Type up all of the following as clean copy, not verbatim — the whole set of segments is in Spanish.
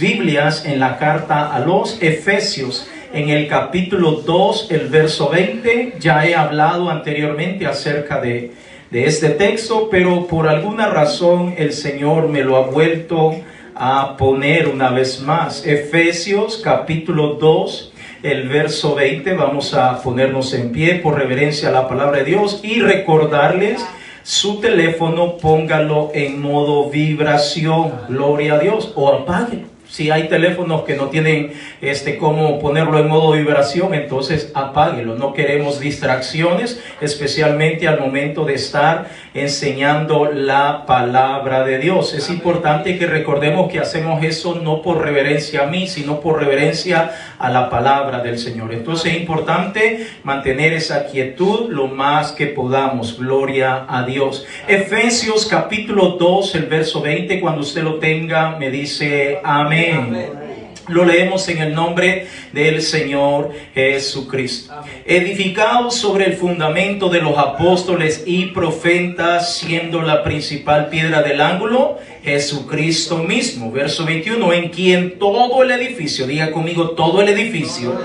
Biblias en la carta a los Efesios, en el capítulo 2, el verso 20. Ya he hablado anteriormente acerca de este texto, pero por alguna razón el Señor me lo ha vuelto a poner una vez más. Efesios capítulo 2, el verso 20. Vamos a ponernos en pie por reverencia a la palabra de Dios y recordarles: su teléfono póngalo en modo vibración, gloria a Dios, o apáguelo. Si hay teléfonos que no tienen cómo ponerlo en modo vibración, entonces apáguelo. No queremos distracciones, especialmente al momento de estar enseñando la palabra de Dios. Es importante que recordemos que hacemos eso no por reverencia a mí, sino por reverencia a la palabra del Señor. Entonces es importante mantener esa quietud lo más que podamos. Gloria a Dios. Efesios capítulo 2, el verso 20. Cuando usted lo tenga, me dice amén. Lo leemos en el nombre del Señor Jesucristo. Edificados sobre el fundamento de los apóstoles y profetas, siendo la principal piedra del ángulo Jesucristo mismo. Verso 21, en quien todo el edificio, diga conmigo, todo el edificio,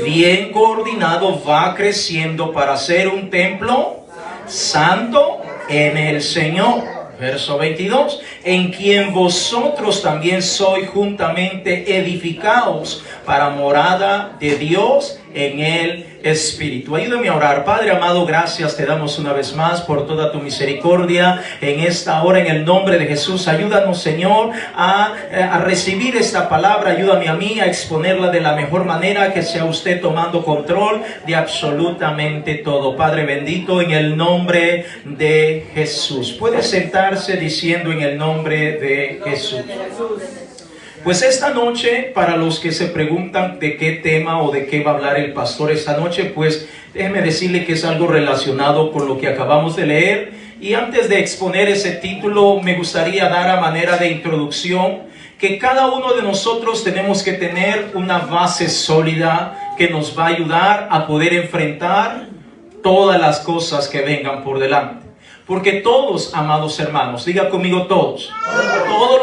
bien coordinado, va creciendo para ser un templo santo en el Señor. Verso 22, en quien vosotros también sois juntamente edificados para morada de Dios en el Espíritu. Ayúdame a orar. Padre amado, gracias te damos una vez más por toda tu misericordia en esta hora, en el nombre de Jesús. Ayúdanos, Señor, a recibir esta palabra. Ayúdame a mí a exponerla de la mejor manera, que sea usted tomando control de absolutamente todo. Padre bendito, en el nombre de Jesús. Puede sentarse diciendo: en el nombre de Jesús. Pues esta noche, para los que se preguntan de qué tema o de qué va a hablar el pastor esta noche, pues déjeme decirle que es algo relacionado con lo que acabamos de leer. Y antes de exponer ese título, me gustaría dar a manera de introducción que cada uno de nosotros tenemos que tener una base sólida que nos va a ayudar a poder enfrentar todas las cosas que vengan por delante. Porque todos, amados hermanos, diga conmigo todos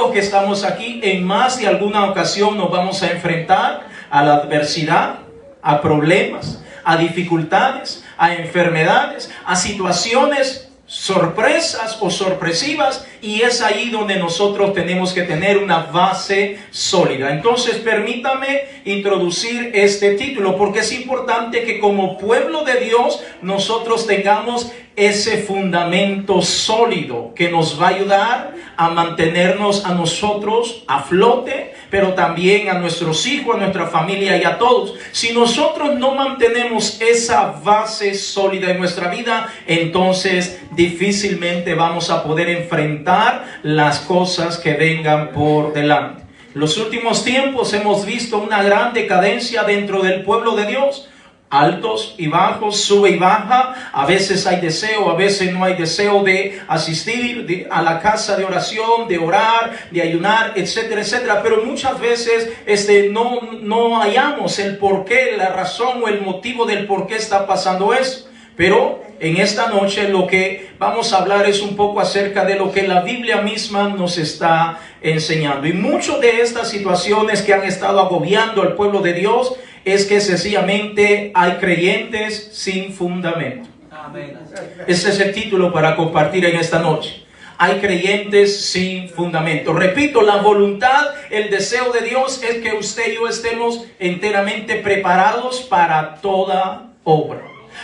los que estamos aquí, en más de alguna ocasión nos vamos a enfrentar a la adversidad, a problemas, a dificultades, a enfermedades, a situaciones sorpresas o sorpresivas, y es ahí donde nosotros tenemos que tener una base sólida. Entonces permítame introducir este título, porque es importante que como pueblo de Dios nosotros tengamos ese fundamento sólido que nos va a ayudar a mantenernos a nosotros a flote, pero también a nuestros hijos, a nuestra familia y a todos. Si nosotros no mantenemos esa base sólida en nuestra vida, entonces difícilmente vamos a poder enfrentar las cosas que vengan por delante. En los últimos tiempos hemos visto una gran decadencia dentro del pueblo de Dios. Altos y bajos, sube y baja. A veces hay deseo, a veces no hay deseo de asistir a la casa de oración, de orar, de ayunar, etcétera, etcétera. Pero muchas veces no hallamos el porqué, la razón o el motivo del por qué está pasando eso. Pero en esta noche lo que vamos a hablar es un poco acerca de lo que la Biblia misma nos está enseñando. Y muchas de estas situaciones que han estado agobiando al pueblo de Dios es que sencillamente hay creyentes sin fundamento. Amén. Ese es el título para compartir en esta noche. Hay creyentes sin fundamento. Repito, la voluntad, el deseo de Dios es que usted y yo estemos enteramente preparados para toda obra,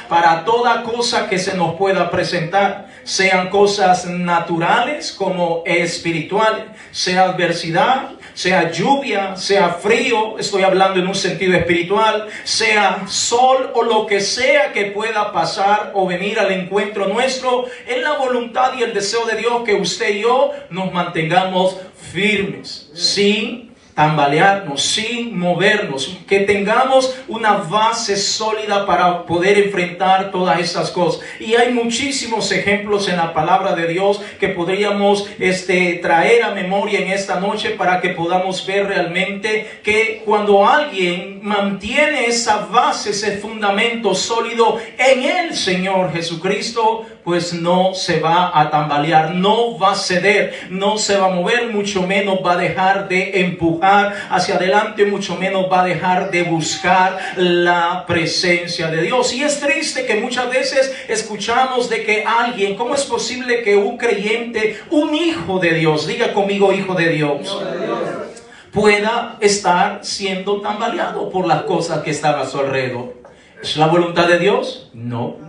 para toda cosa que se nos pueda presentar, sean cosas naturales como espirituales, sea adversidad, sea lluvia, sea frío, estoy hablando en un sentido espiritual, sea sol o lo que sea que pueda pasar o venir al encuentro nuestro, en la voluntad y el deseo de Dios que usted y yo nos mantengamos firmes, sin tambalearnos, sin movernos, que tengamos una base sólida para poder enfrentar todas estas cosas. Y hay muchísimos ejemplos en la palabra de Dios que podríamos traer a memoria en esta noche para que podamos ver realmente que cuando alguien mantiene esa base, ese fundamento sólido en el Señor Jesucristo, pues no se va a tambalear, no va a ceder, no se va a mover, mucho menos va a dejar de empujar hacia adelante, mucho menos va a dejar de buscar la presencia de Dios. Y es triste que muchas veces escuchamos de que alguien, ¿cómo es posible que un creyente, un hijo de Dios, diga conmigo hijo de Dios, pueda estar siendo tambaleado por las cosas que están a su alrededor? ¿Es la voluntad de Dios? No.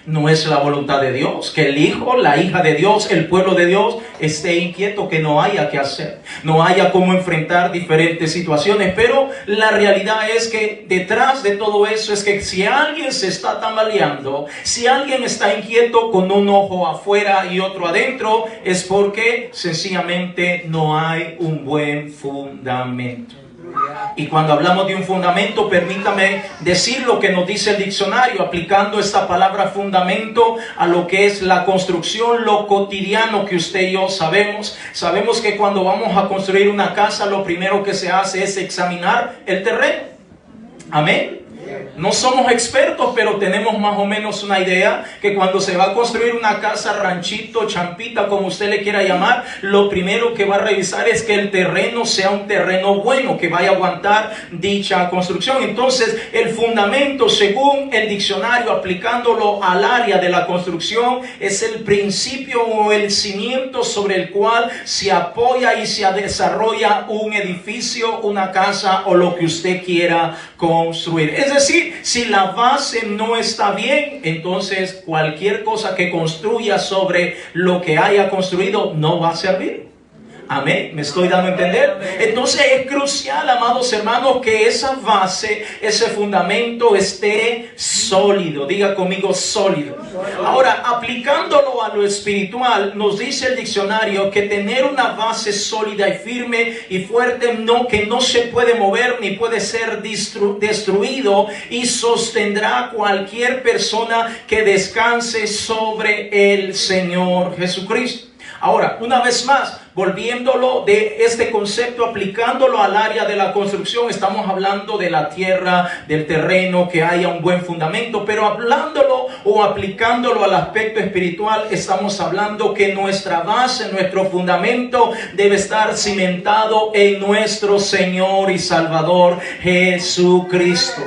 No es la voluntad de Dios que el hijo, la hija de Dios, el pueblo de Dios esté inquieto, que no haya qué hacer, no haya cómo enfrentar diferentes situaciones. Pero la realidad es que detrás de todo eso es que si alguien se está tambaleando, si alguien está inquieto con un ojo afuera y otro adentro, es porque sencillamente no hay un buen fundamento. Y cuando hablamos de un fundamento, permítame decir lo que nos dice el diccionario, aplicando esta palabra fundamento a lo que es la construcción, lo cotidiano que usted y yo sabemos. Sabemos que cuando vamos a construir una casa, lo primero que se hace es examinar el terreno. Amén. No somos expertos, pero tenemos más o menos una idea que cuando se va a construir una casa, ranchito, champita, como usted le quiera llamar, lo primero que va a revisar es que el terreno sea un terreno bueno, que vaya a aguantar dicha construcción. Entonces, el fundamento, según el diccionario, aplicándolo al área de la construcción, es el principio o el cimiento sobre el cual se apoya y se desarrolla un edificio, una casa o lo que usted quiera construir. Es decir, si la base no está bien, entonces cualquier cosa que construya sobre lo que haya construido no va a servir. Amén, me estoy dando a entender. Entonces es crucial, amados hermanos, que esa base, ese fundamento esté sólido. Diga conmigo sólido. Ahora, aplicándolo a lo espiritual, nos dice el diccionario que tener una base sólida y firme y fuerte, que no se puede mover ni puede ser destruido, y sostendrá cualquier persona que descanse sobre el Señor Jesucristo. Ahora, una vez más, volviéndolo de este concepto, aplicándolo al área de la construcción, estamos hablando de la tierra, del terreno, que haya un buen fundamento, pero hablándolo o aplicándolo al aspecto espiritual, estamos hablando que nuestra base, nuestro fundamento debe estar cimentado en nuestro Señor y Salvador Jesucristo.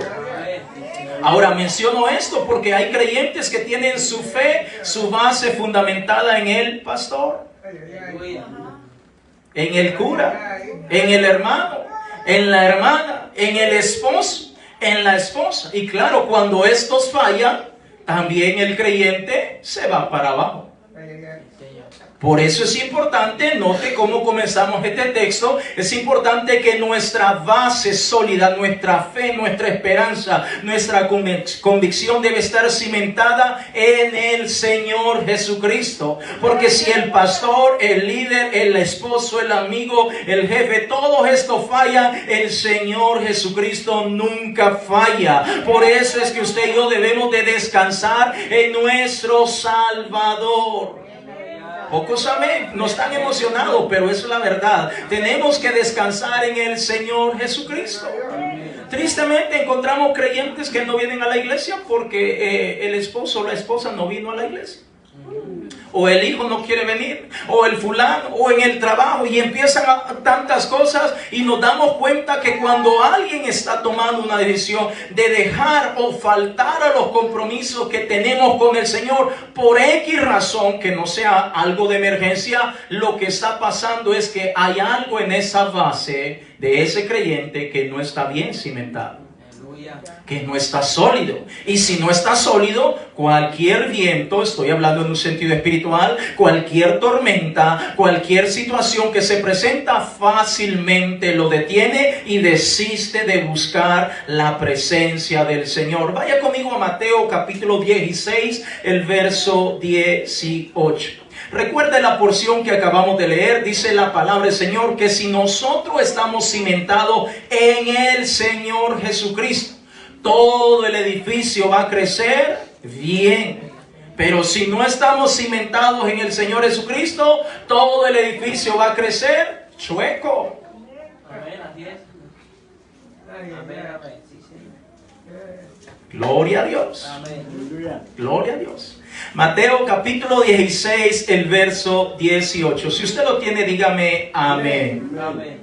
Ahora menciono esto porque hay creyentes que tienen su fe, su base fundamentada en el pastor, en el cura, en el hermano, en la hermana, en el esposo, en la esposa. Y claro, cuando estos fallan, también el creyente se va para abajo. Por eso es importante, note cómo comenzamos este texto, es importante que nuestra base sólida, nuestra fe, nuestra esperanza, nuestra convicción debe estar cimentada en el Señor Jesucristo. Porque si el pastor, el líder, el esposo, el amigo, el jefe, todo esto falla, el Señor Jesucristo nunca falla. Por eso es que usted y yo debemos de descansar en nuestro Salvador. Pocos amén, no están emocionados, pero eso es la verdad. Tenemos que descansar en el Señor Jesucristo. Tristemente encontramos creyentes que no vienen a la iglesia porque el esposo o la esposa no vino a la iglesia. O el hijo no quiere venir, o el fulano, o en el trabajo, y empiezan tantas cosas, y nos damos cuenta que cuando alguien está tomando una decisión de dejar o faltar a los compromisos que tenemos con el Señor, por X razón, que no sea algo de emergencia, lo que está pasando es que hay algo en esa base de ese creyente que no está bien cimentado, que no está sólido. Y si no está sólido, cualquier viento, estoy hablando en un sentido espiritual, cualquier tormenta, cualquier situación que se presenta, fácilmente lo detiene y desiste de buscar la presencia del Señor. Vaya conmigo a Mateo capítulo 16, el verso 18. Recuerde la porción que acabamos de leer. Dice la palabra del Señor que si nosotros estamos cimentados en el Señor Jesucristo, todo el edificio va a crecer bien. Pero si no estamos cimentados en el Señor Jesucristo, todo el edificio va a crecer chueco. Gloria a Dios. Gloria a Dios. Mateo capítulo 16, el verso 18. Si usted lo tiene, dígame amén. Amén.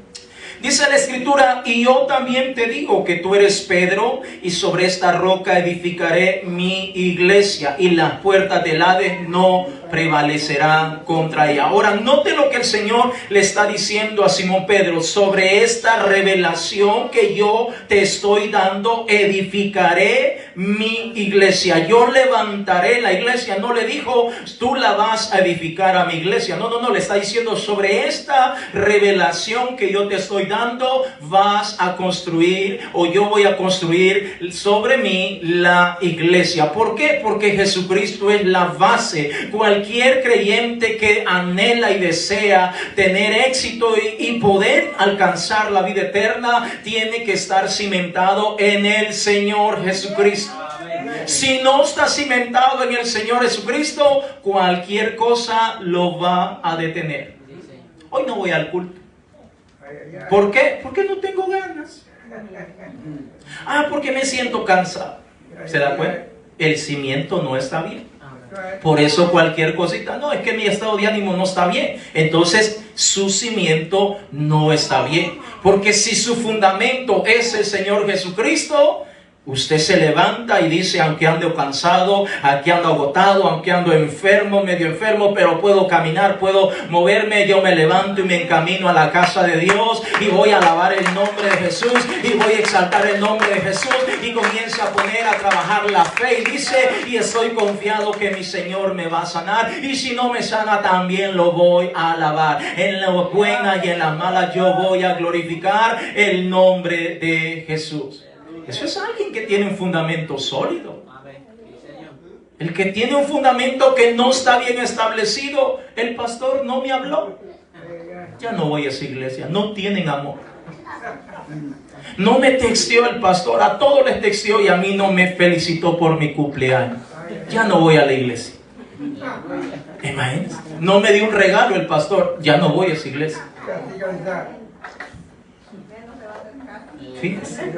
Dice la Escritura: y yo también te digo que tú eres Pedro, y sobre esta roca edificaré mi iglesia, y las puertas del Hades no prevalecerán contra ella. Ahora, note lo que el Señor le está diciendo a Simón Pedro: sobre esta revelación que yo te estoy dando, edificaré mi iglesia. Yo levantaré la iglesia. No le dijo, tú la vas a edificar a mi iglesia. No, le está diciendo, sobre esta revelación que yo te estoy dando, vas a construir, o yo voy a construir sobre mí la iglesia. ¿Por qué? Porque Jesucristo es la base. Cualquier creyente que anhela y desea tener éxito y poder alcanzar la vida eterna, tiene que estar cimentado en el Señor Jesucristo. Si no está cimentado en el Señor Jesucristo, cualquier cosa lo va a detener. Hoy no voy al culto. ¿Por qué? Porque no tengo ganas. Porque me siento cansado. ¿Se da cuenta? El cimiento no está bien. Por eso cualquier cosita, no, es que mi estado de ánimo no está bien. Entonces su cimiento no está bien. Porque si su fundamento es el Señor Jesucristo, usted se levanta y dice, aunque ando cansado, aunque ando agotado, aunque ando enfermo, medio enfermo, pero puedo caminar, puedo moverme, yo me levanto y me encamino a la casa de Dios y voy a alabar el nombre de Jesús y voy a exaltar el nombre de Jesús, y comienza a poner a trabajar la fe y dice, y estoy confiado que mi Señor me va a sanar, y si no me sana también lo voy a alabar. En la buena y en la mala yo voy a glorificar el nombre de Jesús. Eso es alguien que tiene un fundamento sólido. El que tiene un fundamento que no está bien establecido, el pastor no me habló, ya no voy a esa iglesia. No tienen amor. No me texteó el pastor, a todos les texteó y a mí no me felicitó por mi cumpleaños. Ya no voy a la iglesia. Imagínense. No me dio un regalo el pastor, ya no voy a esa iglesia. Fíjense.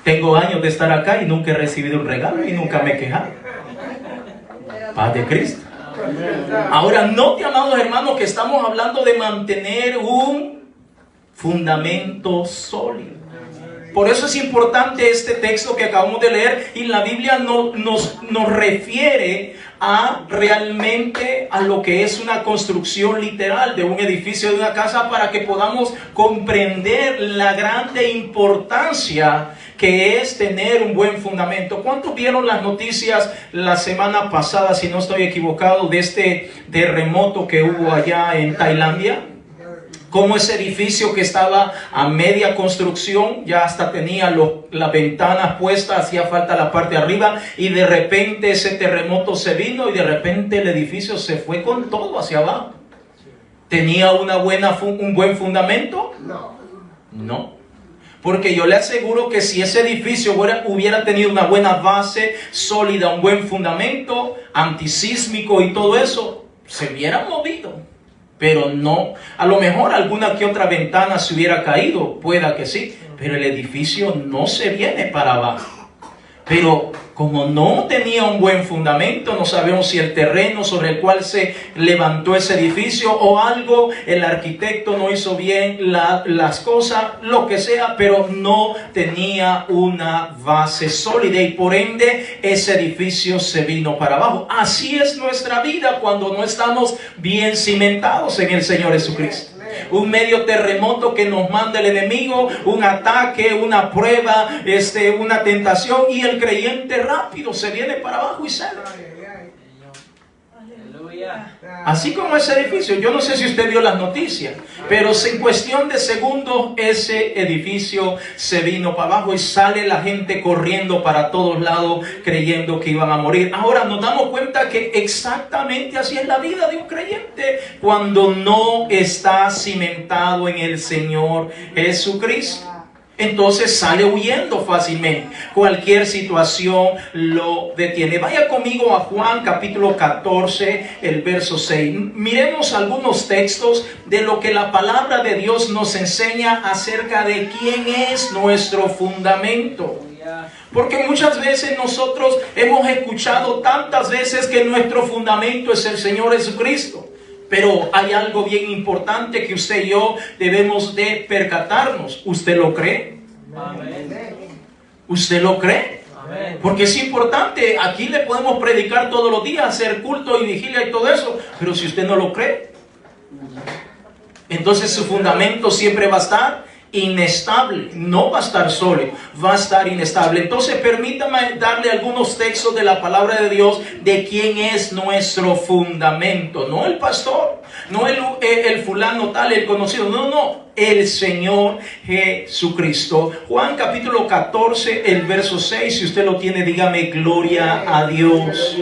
Tengo años de estar acá y nunca he recibido un regalo y nunca me he quejado. Paz de Cristo. Ahora, note, amados hermanos, que estamos hablando de mantener un fundamento sólido. Por eso es importante este texto que acabamos de leer, y la Biblia nos refiere a realmente a lo que es una construcción literal de un edificio, de una casa, para que podamos comprender la grande importancia que es tener un buen fundamento. ¿Cuántos vieron las noticias la semana pasada, si no estoy equivocado, de este terremoto que hubo allá en Tailandia? Como ese edificio que estaba a media construcción, ya hasta tenía las ventanas puestas, hacía falta la parte de arriba, y de repente ese terremoto se vino y de repente el edificio se fue con todo hacia abajo. ¿Tenía un buen fundamento? No. Porque yo le aseguro que si ese edificio hubiera tenido una buena base sólida, un buen fundamento antisísmico y todo eso, se hubiera movido. Pero no, a lo mejor alguna que otra ventana se hubiera caído, pueda que sí, pero el edificio no se viene para abajo. Pero como no tenía un buen fundamento, no sabemos si el terreno sobre el cual se levantó ese edificio o algo, el arquitecto no hizo bien las cosas, lo que sea, pero no tenía una base sólida y por ende ese edificio se vino para abajo. Así es nuestra vida cuando no estamos bien cimentados en el Señor Jesucristo. Un medio terremoto que nos manda el enemigo, un ataque, una prueba, una tentación, y el creyente rápido se viene para abajo y sale. Así como ese edificio, yo no sé si usted vio las noticias, pero en cuestión de segundos ese edificio se vino para abajo y sale la gente corriendo para todos lados creyendo que iban a morir. Ahora nos damos cuenta que exactamente así es la vida de un creyente cuando no está cimentado en el Señor Jesucristo. Entonces sale huyendo fácilmente. Cualquier situación lo detiene. Vaya conmigo a Juan capítulo 14, el verso 6. Miremos algunos textos de lo que la palabra de Dios nos enseña acerca de quién es nuestro fundamento. Porque muchas veces nosotros hemos escuchado tantas veces que nuestro fundamento es el Señor Jesucristo. Pero hay algo bien importante que usted y yo debemos de percatarnos. ¿Usted lo cree? ¿Usted lo cree? Porque es importante. Aquí le podemos predicar todos los días, hacer culto y vigilia y todo eso. Pero si usted no lo cree, entonces su fundamento siempre va a estar inestable, no va a estar sólido, va a estar inestable. Entonces permítame darle algunos textos de la palabra de Dios de quién es nuestro fundamento. No el pastor, no el fulano tal, el conocido, no, el Señor Jesucristo. Juan capítulo 14, el verso 6, si usted lo tiene, dígame gloria a Dios.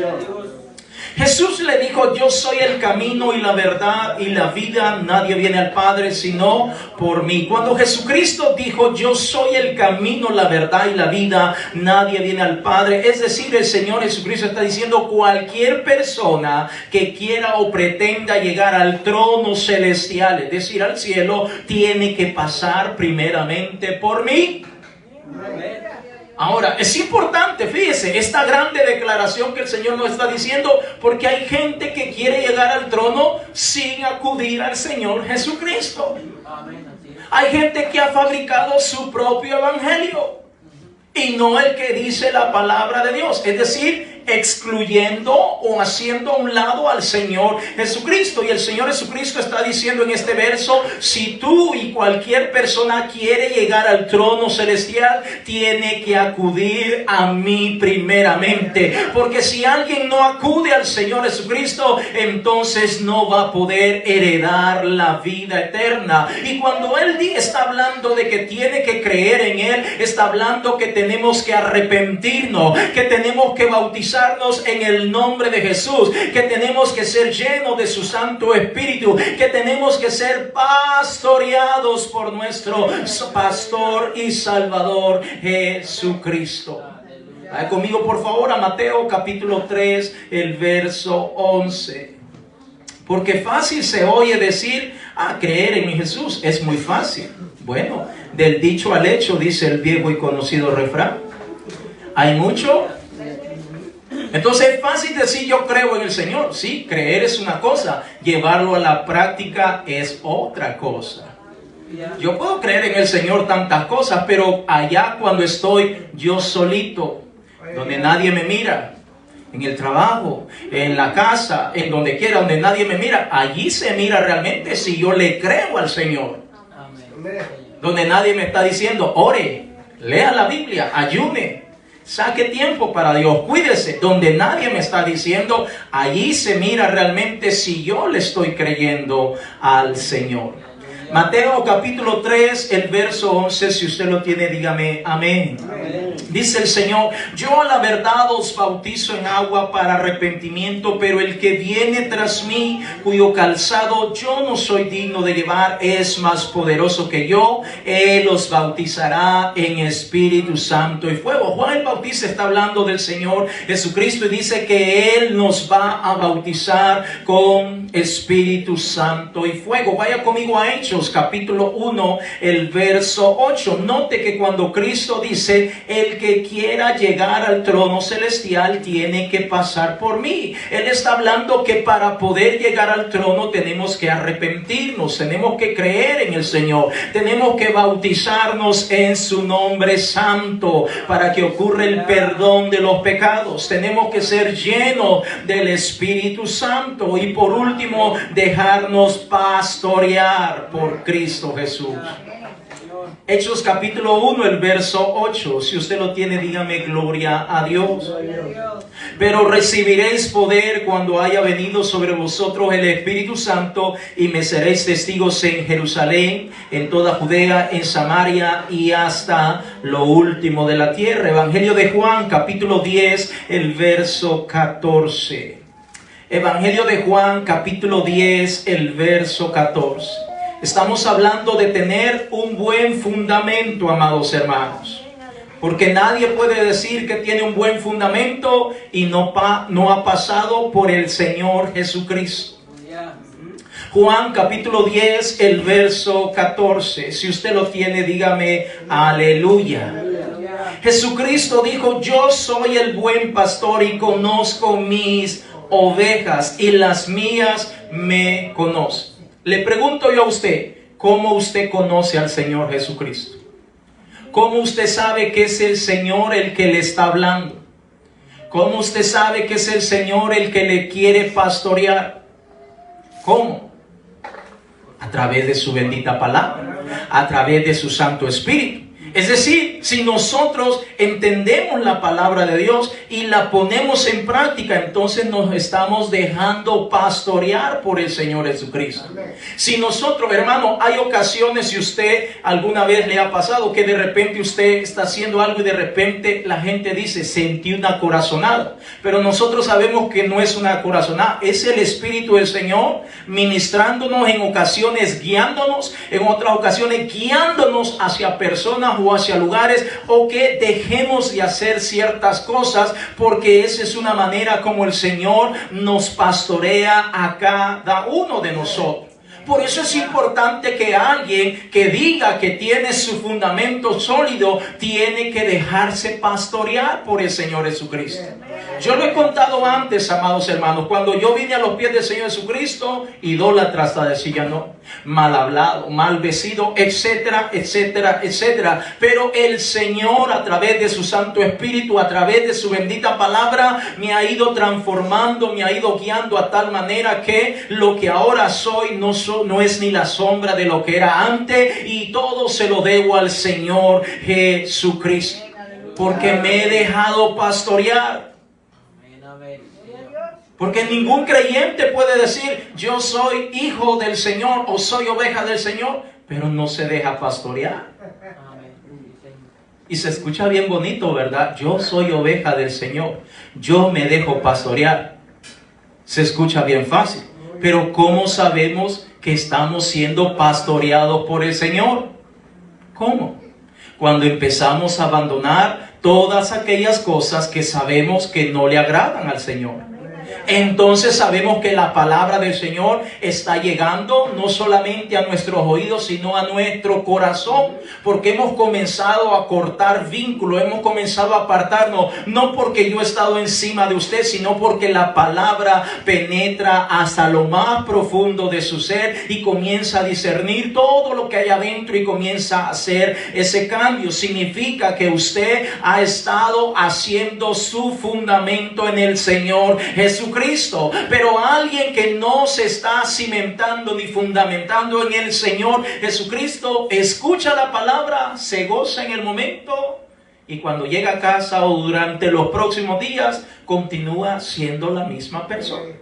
Jesús le dijo: yo soy el camino y la verdad y la vida. Nadie viene al Padre sino por mí. Cuando Jesucristo dijo: yo soy el camino, la verdad y la vida, nadie viene al Padre. Es decir, el Señor Jesucristo está diciendo: cualquier persona que quiera o pretenda llegar al trono celestial, es decir, al cielo, tiene que pasar primeramente por mí. Ahora, es importante, fíjese, esta grande declaración que el Señor nos está diciendo, porque hay gente que quiere llegar al trono sin acudir al Señor Jesucristo. Hay gente que ha fabricado su propio evangelio y no el que dice la palabra de Dios, es decir, excluyendo o haciendo a un lado al Señor Jesucristo. Y el Señor Jesucristo está diciendo en este verso: si tú y cualquier persona quiere llegar al trono celestial, tiene que acudir a mí primeramente. Porque si alguien no acude al Señor Jesucristo, entonces no va a poder heredar la vida eterna. Y cuando Él está hablando de que tiene que creer en Él, está hablando que tenemos que arrepentirnos, que tenemos que bautizarnos en el nombre de Jesús, que tenemos que ser llenos de su Santo Espíritu, que tenemos que ser pastoreados por nuestro pastor y Salvador Jesucristo. Vaya conmigo por favor a Mateo capítulo 3, el verso 11. Porque fácil se oye decir: creer en Jesús es muy fácil. Bueno, del dicho al hecho, dice el viejo y conocido refrán. Hay mucho. Entonces es fácil decir: yo creo en el Señor. Sí, creer es una cosa, llevarlo a la práctica es otra cosa. Yo puedo creer en el Señor tantas cosas, pero allá cuando estoy yo solito, donde nadie me mira, en el trabajo, en la casa, en donde quiera, donde nadie me mira, allí se mira realmente si yo le creo al Señor. Donde nadie me está diciendo: ore, lea la Biblia, ayune, saque tiempo para Dios, cuídese. Donde nadie me está diciendo, allí se mira realmente si yo le estoy creyendo al Señor. Mateo capítulo 3, el verso 11, si usted lo tiene, dígame amén. Amén. Dice el Señor: yo a la verdad os bautizo en agua para arrepentimiento, pero el que viene tras mí, cuyo calzado yo no soy digno de llevar, es más poderoso que yo. Él os bautizará en Espíritu Santo y fuego. Juan el Bautista está hablando del Señor Jesucristo y dice que Él nos va a bautizar con Espíritu Santo y fuego. Vaya conmigo a Hechos capítulo 1, el verso 8. Note que cuando Cristo dice: el que quiera llegar al trono celestial tiene que pasar por mí, Él está hablando que para poder llegar al trono tenemos que arrepentirnos, tenemos que creer en el Señor, tenemos que bautizarnos en su nombre santo para que ocurra el perdón de los pecados, tenemos que ser llenos del Espíritu Santo y por último dejarnos pastorear por Cristo Jesús. Hechos capítulo 1, el verso 8. Si usted lo tiene, dígame gloria a Dios. Pero recibiréis poder cuando haya venido sobre vosotros el Espíritu Santo, y me seréis testigos en Jerusalén, en toda Judea, en Samaria y hasta lo último de la tierra. Evangelio de Juan capítulo 10, el verso 14. Evangelio de Juan capítulo 10, el verso 14. Estamos hablando de tener un buen fundamento, amados hermanos. Porque nadie puede decir que tiene un buen fundamento y no ha pasado por el Señor Jesucristo. Juan capítulo 10, el verso 14. Si usted lo tiene, dígame aleluya. Jesucristo dijo, yo soy el buen pastor y conozco mis ovejas y las mías me conocen. Le pregunto yo a usted, ¿cómo usted conoce al Señor Jesucristo? ¿Cómo usted sabe que es el Señor el que le está hablando? ¿Cómo usted sabe que es el Señor el que le quiere pastorear? ¿Cómo? A través de su bendita palabra, a través de su Santo Espíritu. Es decir, si nosotros entendemos la palabra de Dios y la ponemos en práctica, entonces nos estamos dejando pastorear por el Señor Jesucristo. Si nosotros, hermano, hay ocasiones, si usted alguna vez le ha pasado que de repente usted está haciendo algo y de repente la gente dice, sentí una corazonada. Pero nosotros sabemos que no es una corazonada, es el Espíritu del Señor ministrándonos en ocasiones, guiándonos, en otras ocasiones guiándonos hacia personas o hacia lugares, o que dejemos de hacer ciertas cosas, porque esa es una manera como el Señor nos pastorea a cada uno de nosotros. Por eso es importante que alguien que diga que tiene su fundamento sólido, tiene que dejarse pastorear por el Señor Jesucristo. Yo lo he contado antes, amados hermanos, cuando yo vine a los pies del Señor Jesucristo, idólatra hasta decía no, mal hablado, mal vestido, etcétera, etcétera, etcétera. Pero el Señor, a través de su Santo Espíritu, a través de su bendita palabra, me ha ido transformando, me ha ido guiando a tal manera que lo que ahora soy no es ni la sombra de lo que era antes, y todo se lo debo al Señor Jesucristo, porque me he dejado pastorear. Porque ningún creyente puede decir, yo soy hijo del Señor o soy oveja del Señor, pero no se deja pastorear. Y se escucha bien bonito, ¿verdad? Yo soy oveja del Señor, yo me dejo pastorear. Se escucha bien fácil, pero ¿cómo sabemos que estamos siendo pastoreados por el Señor? ¿Cómo? Cuando empezamos a abandonar todas aquellas cosas que sabemos que no le agradan al Señor. Entonces sabemos que la palabra del Señor está llegando no solamente a nuestros oídos, sino a nuestro corazón, porque hemos comenzado a cortar vínculos, hemos comenzado a apartarnos, no porque yo he estado encima de usted, sino porque la palabra penetra hasta lo más profundo de su ser y comienza a discernir todo lo que hay adentro y comienza a hacer ese cambio. Significa que usted ha estado haciendo su fundamento en el Señor Jesucristo. Pero alguien que no se está cimentando ni fundamentando en el Señor Jesucristo, escucha la palabra, se goza en el momento, y cuando llega a casa o durante los próximos días continúa siendo la misma persona.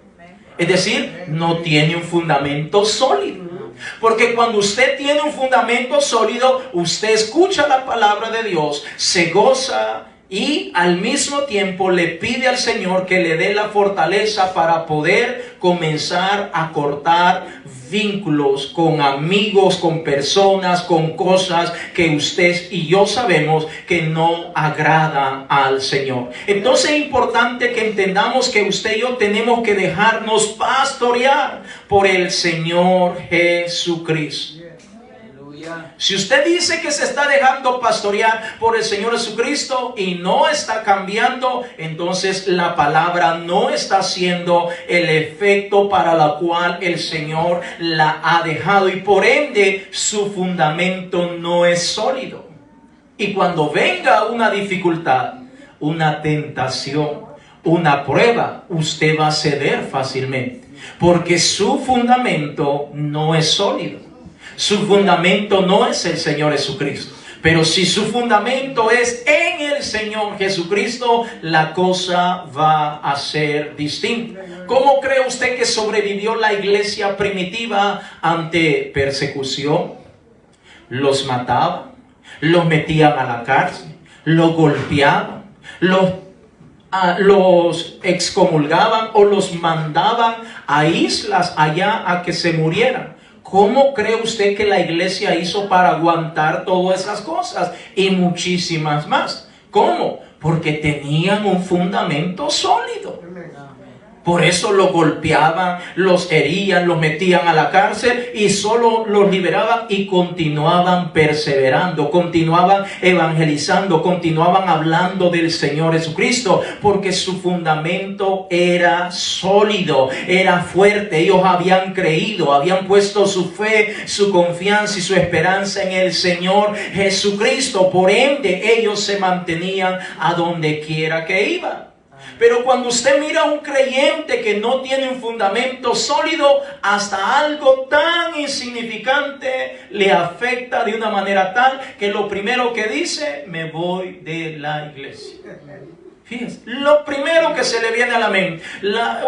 Es decir, no tiene un fundamento sólido. Porque cuando usted tiene un fundamento sólido, usted escucha la palabra de Dios, se goza y al mismo tiempo le pide al Señor que le dé la fortaleza para poder comenzar a cortar vínculos con amigos, con personas, con cosas que usted y yo sabemos que no agradan al Señor. Entonces es importante que entendamos que usted y yo tenemos que dejarnos pastorear por el Señor Jesucristo. Si usted dice que se está dejando pastorear por el Señor Jesucristo y no está cambiando, entonces la palabra no está haciendo el efecto para la cual el Señor la ha dejado, y por ende su fundamento no es sólido. Y cuando venga una dificultad, una tentación, una prueba, usted va a ceder fácilmente, porque su fundamento no es sólido. Su fundamento no es el Señor Jesucristo. Pero si su fundamento es en el Señor Jesucristo, la cosa va a ser distinta. ¿Cómo cree usted que sobrevivió la iglesia primitiva ante persecución? Los mataban, los metían a la cárcel, los golpeaban, los excomulgaban o los mandaban a islas allá a que se murieran. ¿Cómo cree usted que la iglesia hizo para aguantar todas esas cosas y muchísimas más? ¿Cómo? Porque tenían un fundamento sólido. Por eso los golpeaban, los herían, los metían a la cárcel y solo los liberaban y continuaban perseverando, continuaban evangelizando, continuaban hablando del Señor Jesucristo, porque su fundamento era sólido, era fuerte. Ellos habían creído, habían puesto su fe, su confianza y su esperanza en el Señor Jesucristo. Por ende, ellos se mantenían a donde quiera que iban. Pero cuando usted mira a un creyente que no tiene un fundamento sólido, hasta algo tan insignificante le afecta de una manera tal que lo primero que dice: me voy de la iglesia. Fíjense, lo primero que se le viene a la mente,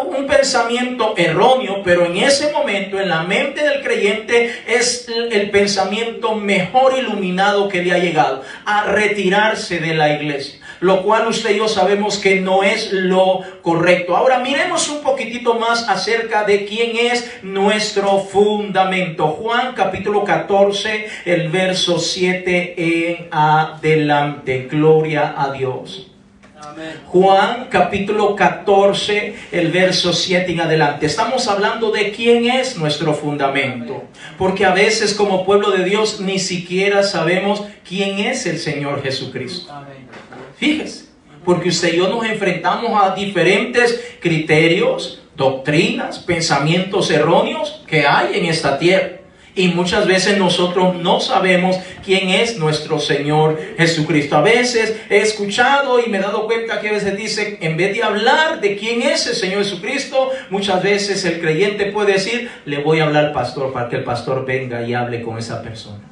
un pensamiento erróneo, pero en ese momento en la mente del creyente es el pensamiento mejor iluminado que le ha llegado, a retirarse de la iglesia. Lo cual usted y yo sabemos que no es lo correcto. Ahora miremos un poquitito más acerca de quién es nuestro fundamento. Juan capítulo 14, el verso 7 en adelante. Gloria a Dios. Amén. Juan capítulo 14, el verso 7 en adelante. Estamos hablando de quién es nuestro fundamento, porque a veces como pueblo de Dios ni siquiera sabemos quién es el Señor Jesucristo. Amén. Fíjese, porque usted y yo nos enfrentamos a diferentes criterios, doctrinas, pensamientos erróneos que hay en esta tierra. Y muchas veces nosotros no sabemos quién es nuestro Señor Jesucristo. A veces he escuchado y me he dado cuenta que a veces dicen, en vez de hablar de quién es el Señor Jesucristo, muchas veces el creyente puede decir: le voy a hablar al pastor para que el pastor venga y hable con esa persona.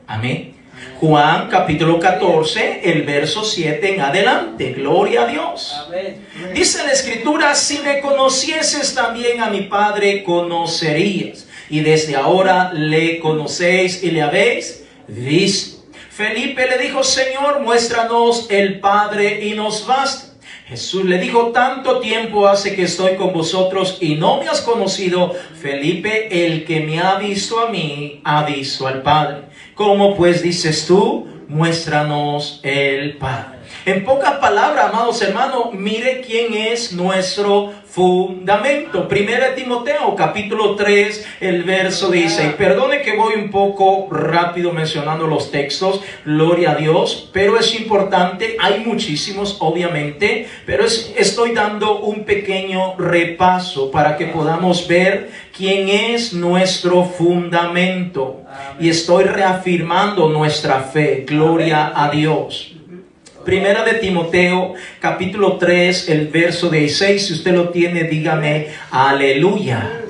Amén. Juan capítulo 14, el verso 7 en adelante. Gloria a Dios. Amén. Dice la Escritura: si me conocieses también a mi Padre conocerías, y desde ahora le conocéis y le habéis visto. Felipe le dijo: Señor, muéstranos el Padre y nos basta. Jesús le dijo: tanto tiempo hace que estoy con vosotros y no me has conocido, Felipe. El que me ha visto a mí, ha visto al Padre. ¿Cómo pues dices tú, muéstranos el Padre? En pocas palabras, amados hermanos, mire quién es nuestro fundamento. Primera de Timoteo, capítulo 3, el verso dice, y perdone que voy un poco rápido mencionando los textos, gloria a Dios, pero es importante, hay muchísimos obviamente, pero estoy dando un pequeño repaso para que podamos ver quién es nuestro fundamento. Y estoy reafirmando nuestra fe, gloria a Dios. Primera de Timoteo, capítulo 3, el verso 16. Si usted lo tiene, dígame aleluya.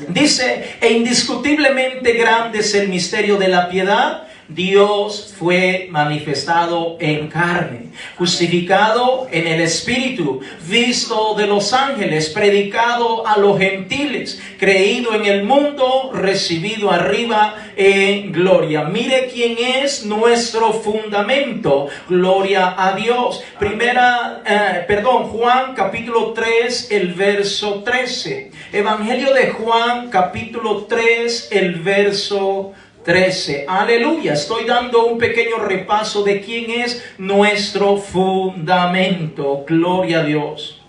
Dice: e indiscutiblemente grande es el misterio de la piedad. Dios fue manifestado en carne, justificado en el Espíritu, visto de los ángeles, predicado a los gentiles, creído en el mundo, recibido arriba en gloria. Mire quién es nuestro fundamento, gloria a Dios. Juan capítulo 3, el verso 13. Evangelio de Juan capítulo 3, el verso 13. Aleluya. Estoy dando un pequeño repaso de quién es nuestro fundamento. Gloria a Dios.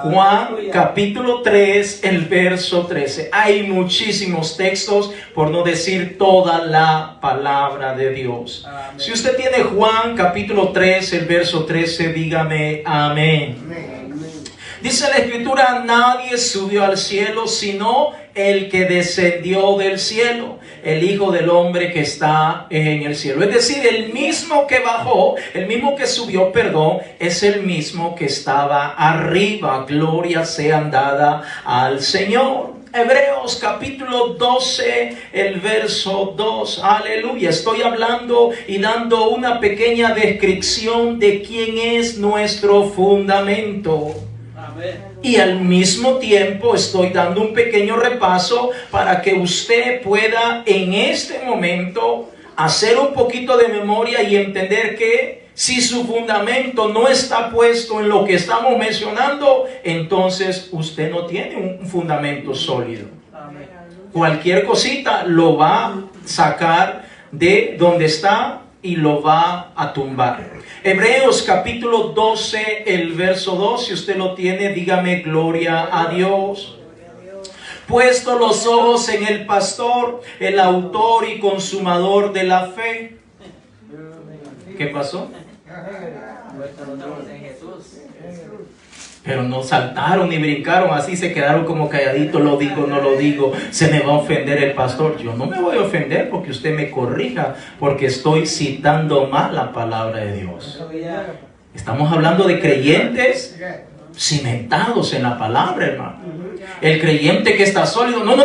Juan capítulo 3, el verso 13. Hay muchísimos textos, por no decir toda la palabra de Dios. Amén. Si usted tiene Juan capítulo 3, el verso 13, dígame amén. Amén. Dice la Escritura: nadie subió al cielo sino el que descendió del cielo, el Hijo del Hombre que está en el cielo. Es decir, el mismo que bajó, el mismo que subió, es el mismo que estaba arriba. Gloria sea dada al Señor. Hebreos capítulo 12, el verso 2. Aleluya. Estoy hablando y dando una pequeña descripción de quién es nuestro fundamento. Y al mismo tiempo estoy dando un pequeño repaso para que usted pueda en este momento hacer un poquito de memoria y entender que si su fundamento no está puesto en lo que estamos mencionando, entonces usted no tiene un fundamento sólido. Cualquier cosita lo va a sacar de donde está y lo va a tumbar. Hebreos capítulo 12, el verso 2, si usted lo tiene, dígame gloria a Dios. Puesto los ojos en el pastor, el autor y consumador de la fe. ¿Qué pasó? Pero no saltaron ni brincaron, así se quedaron como calladitos, lo digo, no lo digo, se me va a ofender el pastor. Yo no me voy a ofender porque usted me corrija, porque estoy citando mal la palabra de Dios. Estamos hablando de creyentes cimentados en la palabra, hermano. El creyente que está sólido, no,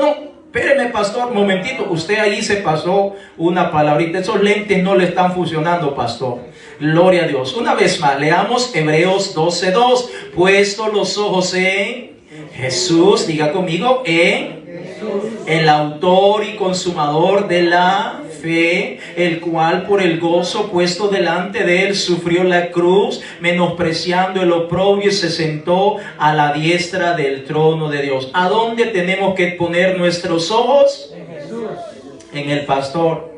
espéreme pastor, momentito, usted ahí se pasó una palabrita, esos lentes no le están funcionando, pastor. Gloria a Dios. Una vez más, leamos Hebreos 12:2. Puesto los ojos en Jesús, diga conmigo, en el autor y consumador de la fe, el cual por el gozo puesto delante de él sufrió la cruz, menospreciando el oprobio, y se sentó a la diestra del trono de Dios. ¿A dónde tenemos que poner nuestros ojos? En Jesús. En el pastor.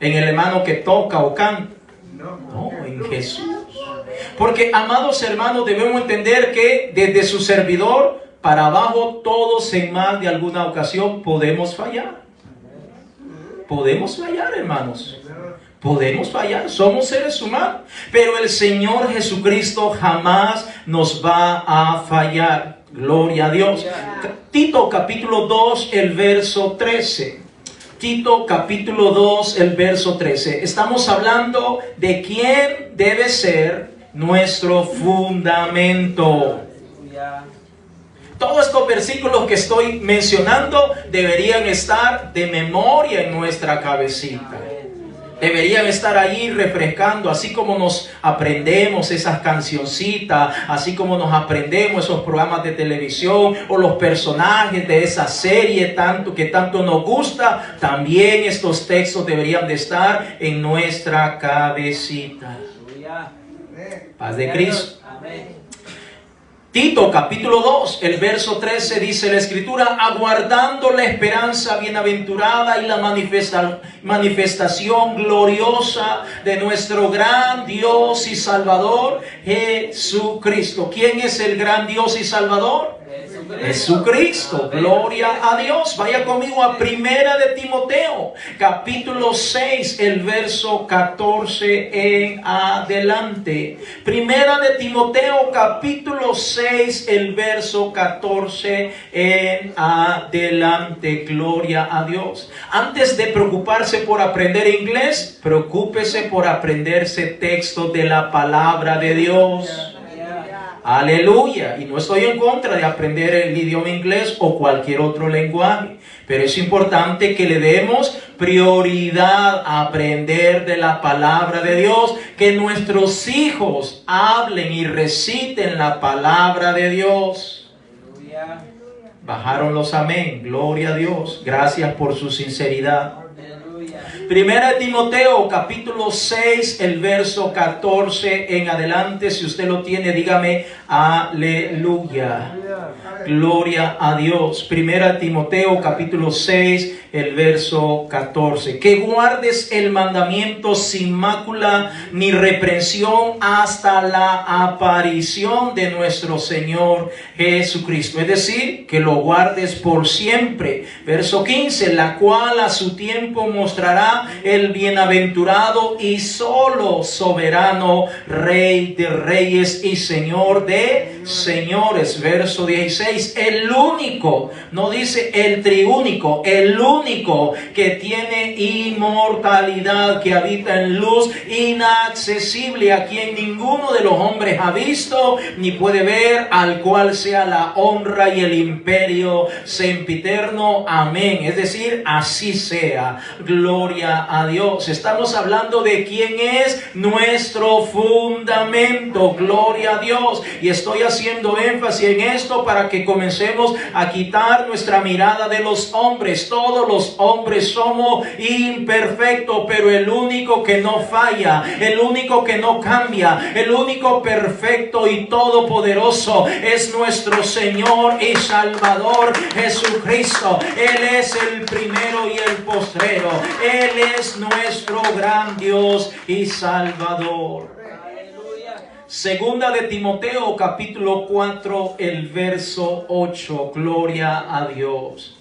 En el hermano que toca o canta. No, en Jesús. Porque, amados hermanos, debemos entender que desde su servidor para abajo, todos en más de alguna ocasión podemos fallar. Podemos fallar, hermanos. Podemos fallar, somos seres humanos. Pero el Señor Jesucristo jamás nos va a fallar. Gloria a Dios. Tito capítulo 2, el verso 13. Tito capítulo 2, el verso 13. Estamos hablando de quién debe ser nuestro fundamento. Todos estos versículos que estoy mencionando deberían estar de memoria en nuestra cabecita. Deberían estar ahí refrescando, así como nos aprendemos esas cancioncitas, así como nos aprendemos esos programas de televisión o los personajes de esa serie que tanto nos gusta. También estos textos deberían de estar en nuestra cabecita. Paz de Cristo. Tito capítulo 2, el verso 13 dice la escritura: aguardando la esperanza bienaventurada y la manifestación gloriosa de nuestro gran Dios y Salvador, Jesucristo. ¿Quién es el gran Dios y Salvador? Jesucristo. Gloria a Dios. Vaya conmigo a Primera de Timoteo capítulo 6, el verso 14 en adelante. Primera de Timoteo capítulo 6, el verso 14 en adelante. Gloria a Dios. Antes de preocuparse por aprender inglés, preocúpese por aprenderse textos de la palabra de Dios. Aleluya. Y no estoy en contra de aprender el idioma inglés o cualquier otro lenguaje, pero es importante que le demos prioridad a aprender de la palabra de Dios, que nuestros hijos hablen y reciten la palabra de Dios. Bajaron los amén. Gloria a Dios. Gracias por su sinceridad. Primera de Timoteo capítulo 6, el verso 14 en adelante. Si usted lo tiene, dígame aleluya. Gloria a Dios. Primera de Timoteo capítulo 6, el verso 14. Que guardes el mandamiento sin mácula ni reprensión hasta la aparición de nuestro Señor Jesucristo. Es decir, que lo guardes por siempre. Verso 15. La cual a su tiempo mostrará el bienaventurado y solo soberano Rey de reyes y Señor de señores. Verso 16. El único, no dice el triúnico, el único que tiene inmortalidad, que habita en luz inaccesible, a quien ninguno de los hombres ha visto ni puede ver, al cual sea la honra y el imperio sempiterno. Amén. Es decir, así sea. Gloria a Dios. Estamos hablando de quién es nuestro fundamento. Gloria a Dios. Y estoy haciendo haciendo énfasis en esto para que comencemos a quitar nuestra mirada de los hombres. Todos los hombres somos imperfectos, pero el único que no falla, el único que no cambia, el único perfecto y todopoderoso es nuestro Señor y Salvador Jesucristo. Él es el primero y el postrero. Él es nuestro gran Dios y Salvador. Segunda de Timoteo, capítulo 4, el verso 8. Gloria a Dios.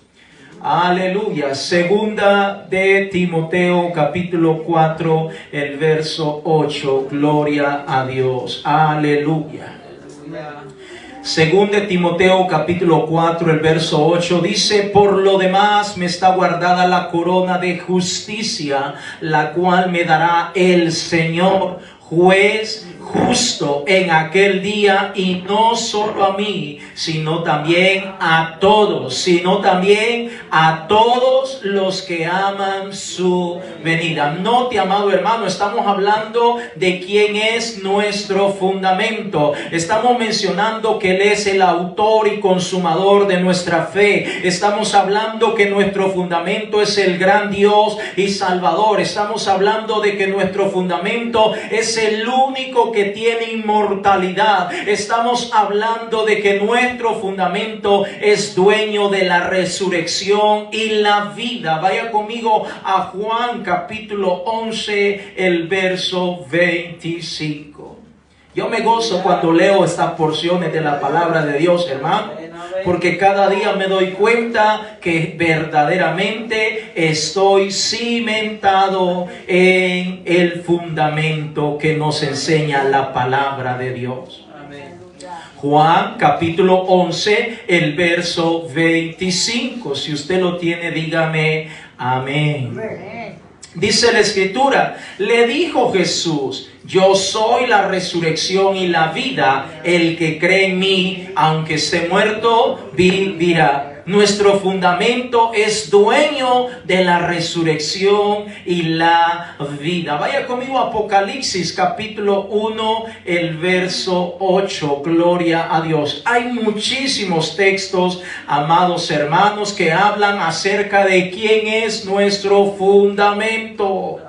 Aleluya. Segunda de Timoteo, capítulo 4, el verso 8. Gloria a Dios. Aleluya. Según de Timoteo capítulo 4 el verso 8 dice: por lo demás me está guardada la corona de justicia, la cual me dará el Señor, juez justo en aquel día, y no solo a mí, sino también a todos los que aman su venida. Note, amado hermano, estamos hablando de quién es nuestro fundamento. Estamos mencionando que Él es el autor y consumador de nuestra fe. Estamos hablando que nuestro fundamento es el gran Dios y Salvador. Estamos hablando de que nuestro fundamento es el único que tiene inmortalidad. Estamos hablando de que nuestro fundamento es dueño de la resurrección y la vida. Vaya conmigo a Juan capítulo 11, el verso 25. Yo me gozo cuando leo estas porciones de la palabra de Dios, hermano, porque cada día me doy cuenta que verdaderamente estoy cimentado en el fundamento que nos enseña la palabra de Dios. Juan capítulo 11, el verso 25. Si usted lo tiene, dígame amén. Dice la Escritura: le dijo Jesús: yo soy la resurrección y la vida. El que cree en mí, aunque esté muerto, vivirá. Nuestro fundamento es dueño de la resurrección y la vida. Vaya conmigo a Apocalipsis capítulo 1, el verso 8. Gloria a Dios. Hay muchísimos textos, amados hermanos, que hablan acerca de quién es nuestro fundamento.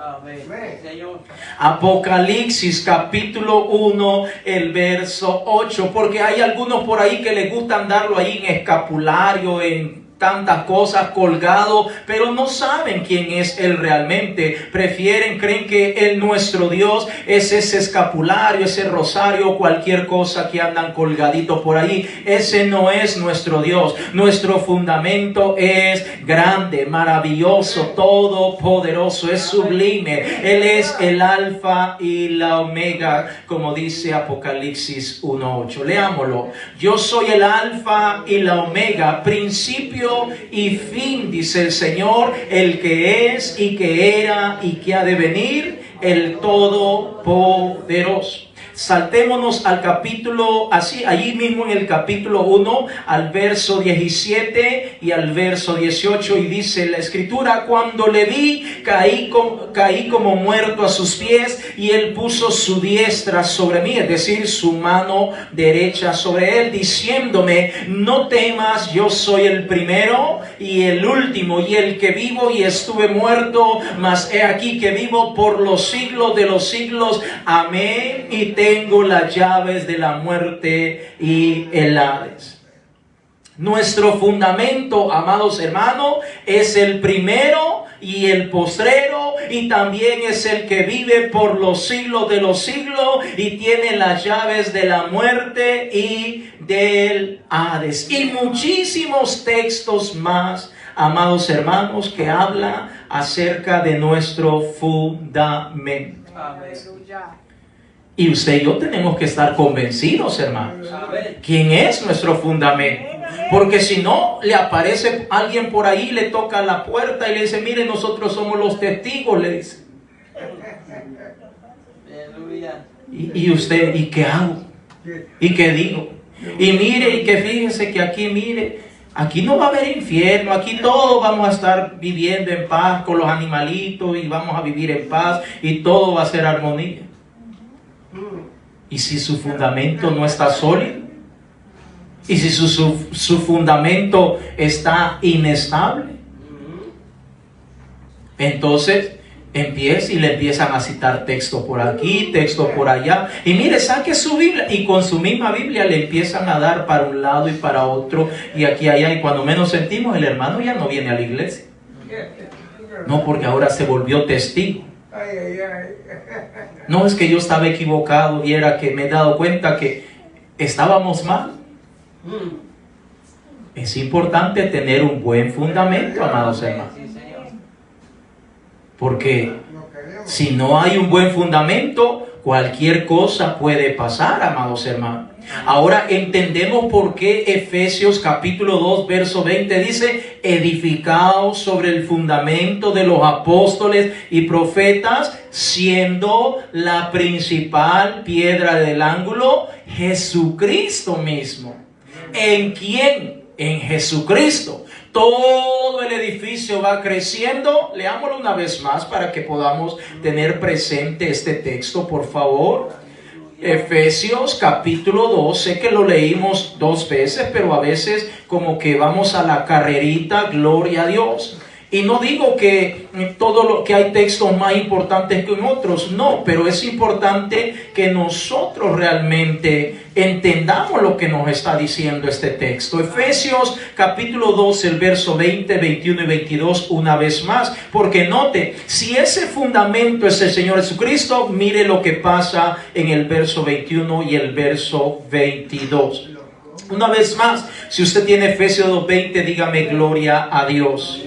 Apocalipsis capítulo 1, el verso 8, porque hay algunos por ahí que les gusta andarlo ahí en escapulario, en tantas cosas colgado, pero no saben quién es Él realmente. Creen que Él, nuestro Dios, es ese escapulario, ese rosario, cualquier cosa que andan colgadito por ahí. Ese no es nuestro Dios. Nuestro fundamento es grande, maravilloso, todopoderoso, es sublime. Él es el alfa y la omega, como dice Apocalipsis 1:8. Leámoslo. Yo soy el alfa y la omega, principio y fin, dice el Señor, el que es y que era y que ha de venir, el Todopoderoso. Saltémonos al capítulo, allí mismo en el capítulo 1, al verso 17 y al verso 18, y dice la Escritura: cuando le vi, caí como muerto a sus pies, y Él puso su diestra sobre mí, es decir, su mano derecha sobre él, diciéndome: no temas, yo soy el primero y el último, y el que vivo y estuve muerto, mas he aquí que vivo por los siglos de los siglos. Amén. Y tengo las llaves de la muerte y el Hades. Nuestro fundamento, amados hermanos, es el primero y el postrero, y también es el que vive por los siglos de los siglos y tiene las llaves de la muerte y del Hades. Y muchísimos textos más, amados hermanos, que hablan acerca de nuestro fundamento. Amén. Y usted y yo tenemos que estar convencidos, hermanos, quién es nuestro fundamento. Porque si no, le aparece alguien por ahí, le toca la puerta y le dice: mire, nosotros somos los testigos, le dice. Y usted, ¿y qué hago? ¿Y qué digo? Y mire, y que fíjese que aquí, mire, aquí no va a haber infierno, aquí todos vamos a estar viviendo en paz con los animalitos, y vamos a vivir en paz, y todo va a ser armonía. Y si su fundamento no está sólido, Y si su fundamento está inestable, entonces empieza y le empiezan a citar texto por aquí, texto por allá. Y mire, saque su Biblia y con su misma Biblia le empiezan a dar para un lado y para otro y aquí y allá. Y cuando menos sentimos, el hermano ya no viene a la iglesia. No, porque ahora se volvió testigo. No es que yo estaba equivocado y era que me he dado cuenta que estábamos mal. Es importante tener un buen fundamento, amados hermanos. Porque si no hay un buen fundamento, cualquier cosa puede pasar, amados hermanos. Ahora entendemos por qué Efesios capítulo 2, verso 20 dice: edificados sobre el fundamento de los apóstoles y profetas, siendo la principal piedra del ángulo Jesucristo mismo. ¿En quién? En Jesucristo. Todo el edificio va creciendo. Leámoslo una vez más para que podamos tener presente este texto, por favor. Efesios capítulo 2, sé que lo leímos 2 veces, pero a veces como que vamos a la carrerita, gloria a Dios. Y no digo que todo lo que hay textos más importantes que en otros, no, pero es importante que nosotros realmente entendamos lo que nos está diciendo este texto. Efesios capítulo 2, el verso 20, 21 y 22, una vez más, porque note, si ese fundamento es el Señor Jesucristo, mire lo que pasa en el verso 21 y el verso 22. Una vez más, si usted tiene Efesios 2:20, dígame gloria a Dios.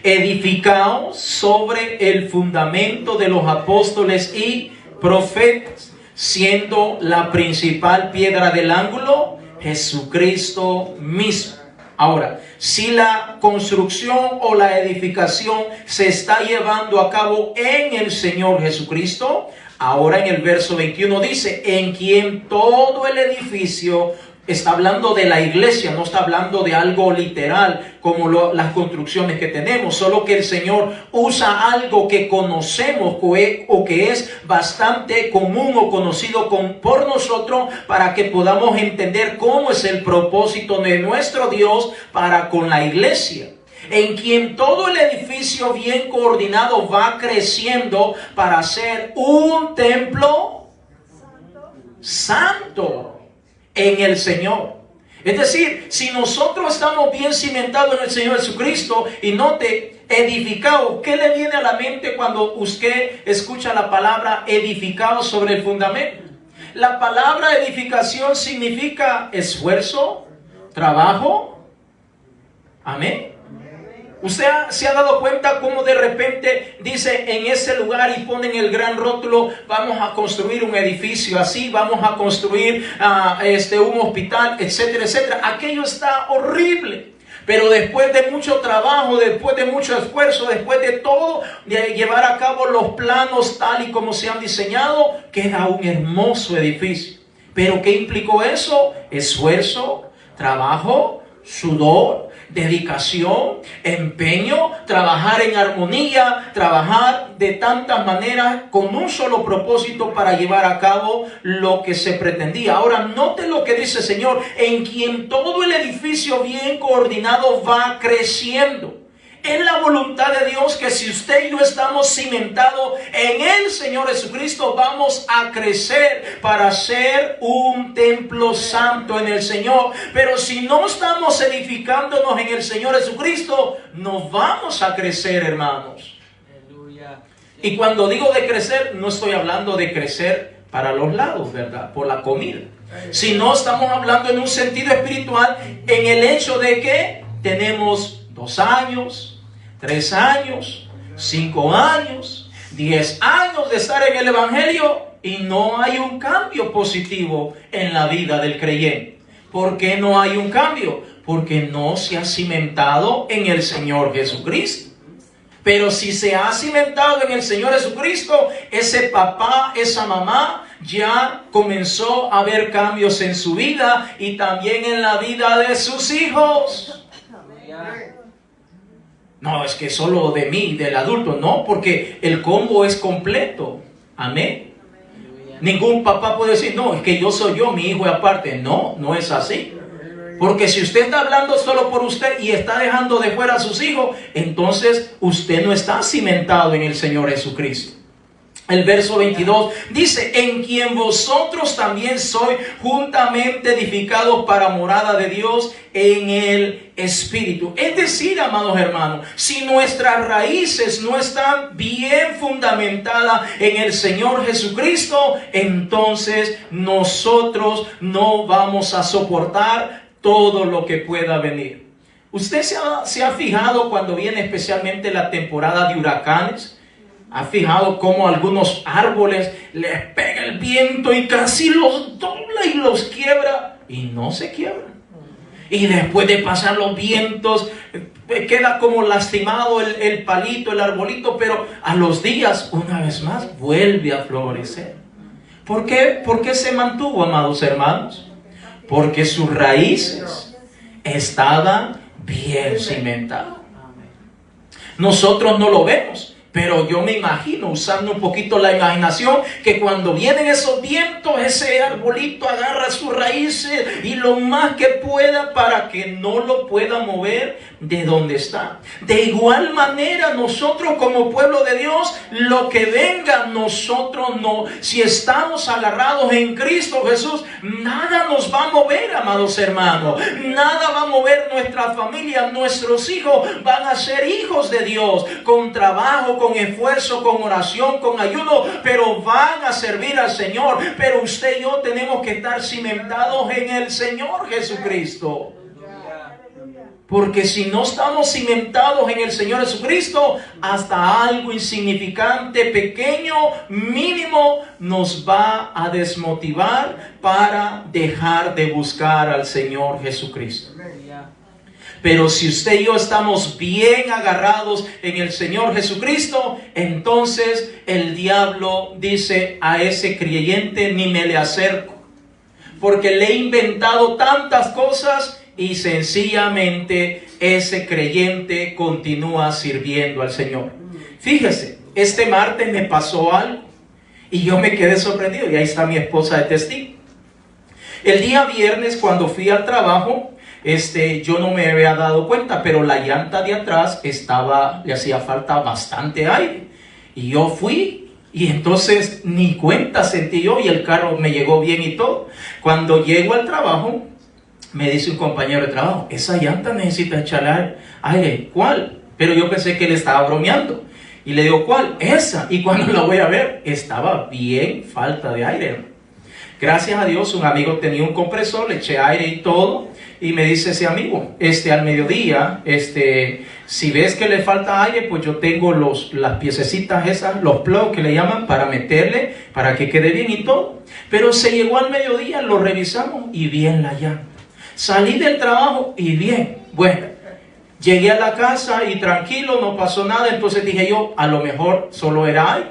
Edificados sobre el fundamento de los apóstoles y profetas, siendo la principal piedra del ángulo Jesucristo mismo. Ahora, si la construcción o la edificación se está llevando a cabo en el Señor Jesucristo, ahora en el verso 21 dice: en quien todo el edificio, está hablando de la iglesia, no está hablando de algo literal como las construcciones que tenemos, solo que el Señor usa algo que conocemos o que es bastante común o conocido por nosotros para que podamos entender cómo es el propósito de nuestro Dios para con la iglesia. En quien todo el edificio bien coordinado va creciendo para ser un templo santo en el Señor. Es decir, si nosotros estamos bien cimentados en el Señor Jesucristo, y note, edificado, ¿qué le viene a la mente cuando usted escucha la palabra edificado sobre el fundamento? La palabra edificación significa esfuerzo, trabajo. Amén. ¿Usted se ha dado cuenta cómo de repente dice en ese lugar y ponen el gran rótulo: vamos a construir un edificio así, vamos a construir un hospital, etcétera, etcétera? Aquello está horrible. Pero después de mucho trabajo, después de mucho esfuerzo, después de todo, de llevar a cabo los planos tal y como se han diseñado, queda un hermoso edificio. ¿Pero qué implicó eso? Esfuerzo, trabajo, sudor, dedicación, empeño, trabajar en armonía, trabajar de tantas maneras con un solo propósito para llevar a cabo lo que se pretendía. Ahora note lo que dice el Señor: en quien todo el edificio bien coordinado va creciendo. Es la voluntad de Dios que si usted y yo estamos cimentados en el Señor Jesucristo, vamos a crecer para ser un templo santo en el Señor. Pero si no estamos edificándonos en el Señor Jesucristo, no vamos a crecer, hermanos. Y cuando digo de crecer, no estoy hablando de crecer para los lados, ¿verdad? Por la comida. Sino estamos hablando en un sentido espiritual, en el hecho de que tenemos 2 años, 3 años, 5 años, 10 años de estar en el Evangelio y no hay un cambio positivo en la vida del creyente. ¿Por qué no hay un cambio? Porque no se ha cimentado en el Señor Jesucristo. Pero si se ha cimentado en el Señor Jesucristo, ese papá, esa mamá ya comenzó a ver cambios en su vida y también en la vida de sus hijos. No, es que solo de mí, del adulto, no, porque el combo es completo. Amén. Ningún papá puede decir: no, es que yo soy yo, mi hijo es aparte. No, no es así. Porque si usted está hablando solo por usted y está dejando de fuera a sus hijos, entonces usted no está cimentado en el Señor Jesucristo. El verso 22 dice: en quien vosotros también sois juntamente edificados para morada de Dios en el Espíritu. Es decir, amados hermanos, si nuestras raíces no están bien fundamentadas en el Señor Jesucristo, entonces nosotros no vamos a soportar todo lo que pueda venir. ¿Usted se ha fijado cuando viene especialmente la temporada de huracanes? ¿Ha fijado cómo algunos árboles les pega el viento y casi los dobla y los quiebra? Y no se quiebran. Y después de pasar los vientos, queda como lastimado el palito, el arbolito, pero a los días, una vez más, vuelve a florecer. ¿Por qué? ¿Por qué se mantuvo, amados hermanos? Porque sus raíces estaban bien cimentadas. Nosotros no lo vemos, pero yo me imagino, usando un poquito la imaginación, que cuando vienen esos vientos, ese arbolito agarra sus raíces y lo más que pueda para que no lo pueda mover de donde está. De igual manera, nosotros como pueblo de Dios, lo que venga, nosotros no. Si estamos agarrados en Cristo Jesús, nada nos va a mover, amados hermanos. Nada va a mover nuestra familia. Nuestros hijos van a ser hijos de Dios, con trabajo, con esfuerzo, con oración, con ayuno, pero van a servir al Señor. Pero usted y yo tenemos que estar cimentados en el Señor Jesucristo. Porque si no estamos cimentados en el Señor Jesucristo, hasta algo insignificante, pequeño, mínimo, nos va a desmotivar para dejar de buscar al Señor Jesucristo. Pero si usted y yo estamos bien agarrados en el Señor Jesucristo, entonces el diablo dice: a ese creyente ni me le acerco, porque le he inventado tantas cosas. Y sencillamente ese creyente continúa sirviendo al Señor. Fíjese, este martes me pasó algo y yo me quedé sorprendido, y ahí está mi esposa de testigo. El día viernes, cuando fui al trabajo, yo no me había dado cuenta, pero la llanta de atrás le hacía falta bastante aire. Y yo fui, y entonces ni cuenta sentí yo, y el carro me llegó bien y todo. Cuando llego al trabajo, me dice un compañero de trabajo: esa llanta necesita echarle aire. ¿Cuál? Pero yo pensé que él estaba bromeando. Y le digo: ¿cuál? Esa. Y cuando la voy a ver, estaba bien falta de aire. Gracias a Dios, un amigo tenía un compresor, le eché aire y todo. Y me dice ese amigo: al mediodía, si ves que le falta aire, pues yo tengo las piececitas esas, los plugs que le llaman, para meterle, para que quede bien y todo. Pero se llegó al mediodía, lo revisamos y bien la llanta. Salí del trabajo y bien. Bueno, llegué a la casa y tranquilo, no pasó nada. Entonces dije yo: a lo mejor solo era aire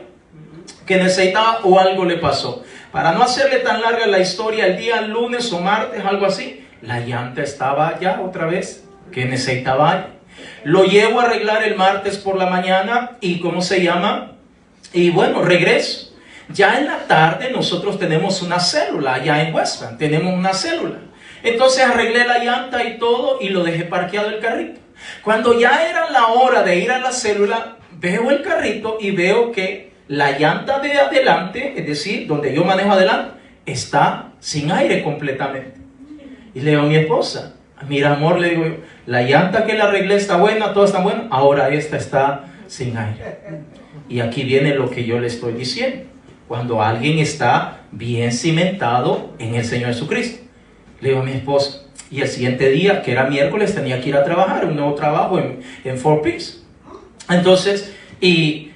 que necesitaba o algo le pasó. Para no hacerle tan larga la historia, el día lunes o martes, algo así, la llanta estaba ya otra vez que necesitaba aire. Lo llevo a arreglar el martes por la mañana y y bueno, regreso. Ya en la tarde nosotros tenemos una célula allá en Westland, tenemos una célula. Entonces arreglé la llanta y todo y lo dejé parqueado el carrito. Cuando ya era la hora de ir a la célula, veo el carrito y veo que la llanta de adelante, es decir, donde yo manejo adelante, está sin aire completamente. Y le digo a mi esposa: mira, amor, le digo yo, la llanta que le arreglé está buena, todo está bueno, ahora esta está sin aire. Y aquí viene lo que yo le estoy diciendo. Cuando alguien está bien cimentado en el Señor Jesucristo. Le digo a mi esposa, y el siguiente día, que era miércoles, tenía que ir a trabajar, un nuevo trabajo en Fort Pierce. Entonces, y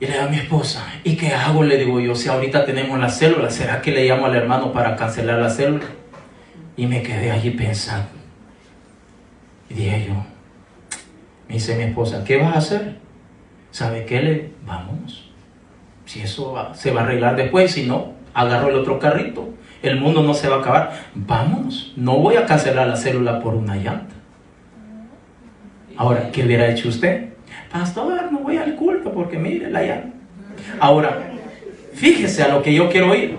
le digo a mi esposa: ¿y qué hago? Le digo yo, si ahorita tenemos la célula, ¿será que le llamo al hermano para cancelar la célula? Y me quedé allí pensando. Y dije yo, me dice mi esposa: ¿qué vas a hacer? ¿Sabe qué? Vámonos. Si eso se va a arreglar después, si no, agarro el otro carrito. El mundo no se va a acabar. Vámonos. No voy a cancelar la célula por una llanta. Ahora, ¿qué hubiera hecho usted? Pastor, no voy al culto porque mire la llanta. Ahora, fíjese a lo que yo quiero ir.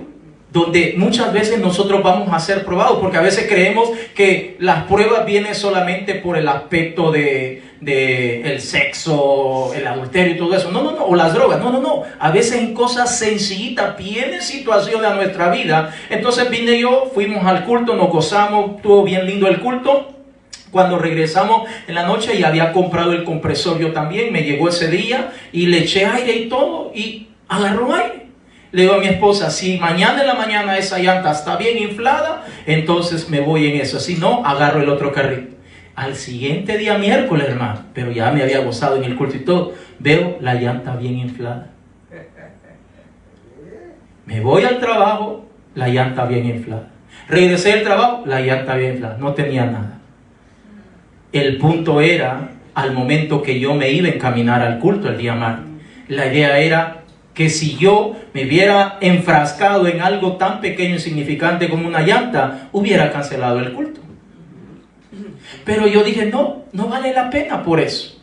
donde muchas veces nosotros vamos a ser probados, porque a veces creemos que las pruebas vienen solamente por el aspecto de el sexo, el adulterio y todo eso. No, o las drogas. No. A veces en cosas sencillitas vienen situaciones a nuestra vida. Entonces vine yo, fuimos al culto, nos gozamos, estuvo bien lindo el culto. Cuando regresamos en la noche y había comprado el compresor yo también, me llegó ese día y le eché aire y todo y agarró aire. Le digo a mi esposa, si mañana en la mañana esa llanta está bien inflada, entonces me voy en eso. Si no, agarro el otro carrito. Al siguiente día, miércoles, hermano, pero ya me había gozado en el culto y todo, veo la llanta bien inflada. Me voy al trabajo, la llanta bien inflada. Regresé del trabajo, la llanta bien inflada. No tenía nada. El punto era, al momento que yo me iba a encaminar al culto el día martes, la idea era que si yo me hubiera enfrascado en algo tan pequeño e insignificante como una llanta, hubiera cancelado el culto. Pero yo dije, no vale la pena por eso.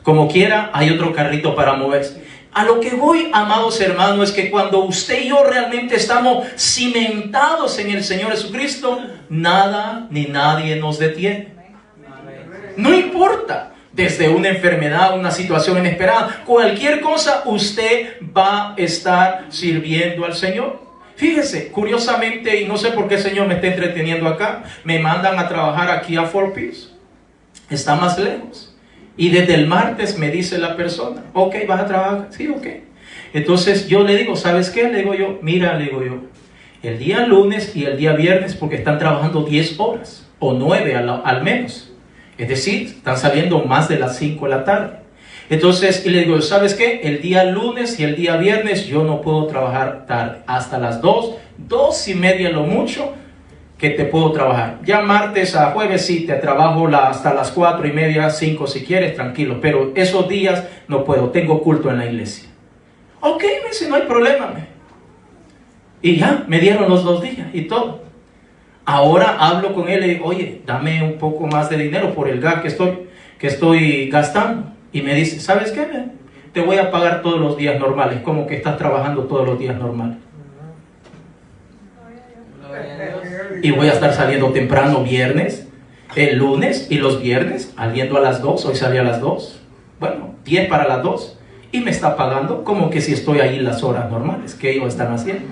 Como quiera, hay otro carrito para moverse. A lo que voy, amados hermanos, es que cuando usted y yo realmente estamos cimentados en el Señor Jesucristo, nada ni nadie nos detiene. No importa. Desde una enfermedad, una situación inesperada, cualquier cosa, usted va a estar sirviendo al Señor. Fíjese, curiosamente, y no sé por qué el Señor me está entreteniendo acá, me mandan a trabajar aquí a Fort Pierce. Está más lejos. Y desde el martes me dice la persona, ok, ¿vas a trabajar? Sí, ok. Entonces yo le digo, ¿sabes qué? Le digo yo, mira, le digo yo, el día lunes y el día viernes, porque están trabajando 10 horas, o 9 al menos. Es decir, están saliendo más de las 5 de la tarde. Entonces, y le digo, ¿sabes qué? El día lunes y el día viernes yo no puedo trabajar tarde. Hasta las 2:30 lo mucho que te puedo trabajar. Ya martes a jueves sí, te trabajo hasta las 4:30, 5 si quieres, tranquilo. Pero esos días no puedo, tengo culto en la iglesia. Ok, me dice, no hay problema. Y ya, me dieron los 2 días y todo. Ahora hablo con él y digo, oye, dame un poco más de dinero por el gas que estoy gastando. Y me dice, ¿sabes qué? Te voy a pagar todos los días normales, como que estás trabajando todos los días normales. Y voy a estar saliendo temprano viernes, el lunes y los viernes, saliendo a las 2, hoy salí a las 2. Bueno, 10 para las 2. Y me está pagando como que si estoy ahí las horas normales que ellos están haciendo.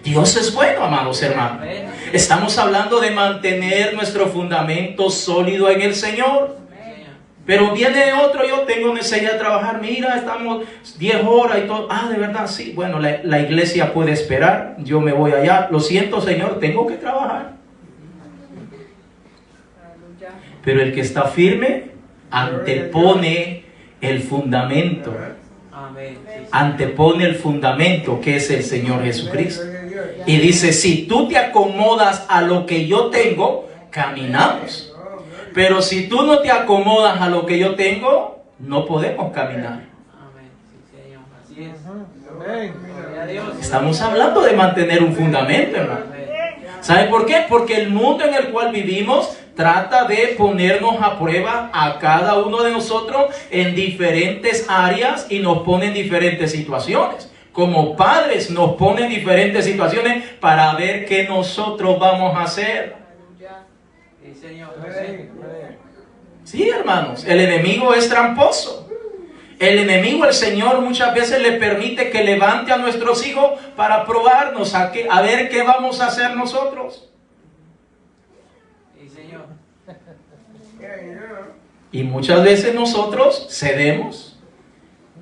Dios es bueno, amados hermanos. Estamos hablando de mantener nuestro fundamento sólido en el Señor. Pero viene otro, yo tengo necesidad de trabajar, mira, estamos 10 horas y todo. Ah, de verdad, sí, bueno, la iglesia puede esperar, yo me voy allá. Lo siento, Señor, tengo que trabajar. Pero el que está firme antepone el fundamento. Antepone el fundamento que es el Señor Jesucristo. Y dice, si tú te acomodas a lo que yo tengo, caminamos. Pero si tú no te acomodas a lo que yo tengo, no podemos caminar. Estamos hablando de mantener un fundamento, hermano. ¿Sabe por qué? Porque el mundo en el cual vivimos trata de ponernos a prueba a cada uno de nosotros en diferentes áreas y nos pone en diferentes situaciones. Como padres nos pone en diferentes situaciones para ver qué nosotros vamos a hacer. Sí, hermanos, el enemigo es tramposo. El enemigo, el Señor, muchas veces le permite que levante a nuestros hijos para probarnos a ver qué vamos a hacer nosotros. Y muchas veces nosotros cedemos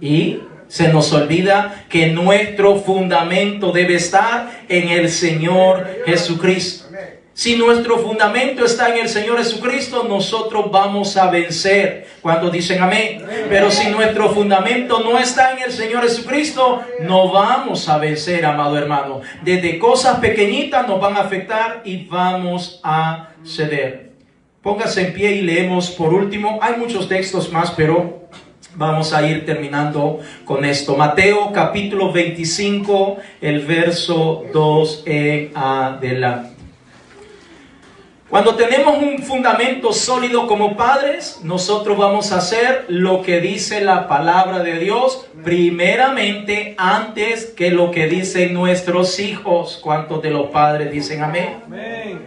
y se nos olvida que nuestro fundamento debe estar en el Señor Jesucristo. Si nuestro fundamento está en el Señor Jesucristo, nosotros vamos a vencer. ¿Cuántos dicen amén? Pero si nuestro fundamento no está en el Señor Jesucristo, no vamos a vencer, amado hermano. Desde cosas pequeñitas nos van a afectar y vamos a ceder. Póngase en pie y leemos por último. Hay muchos textos más, pero vamos a ir terminando con esto. Mateo capítulo 25, el verso 2 en adelante. Cuando tenemos un fundamento sólido como padres, nosotros vamos a hacer lo que dice la palabra de Dios, primeramente, antes que lo que dicen nuestros hijos. ¿Cuántos de los padres dicen amén? Amén.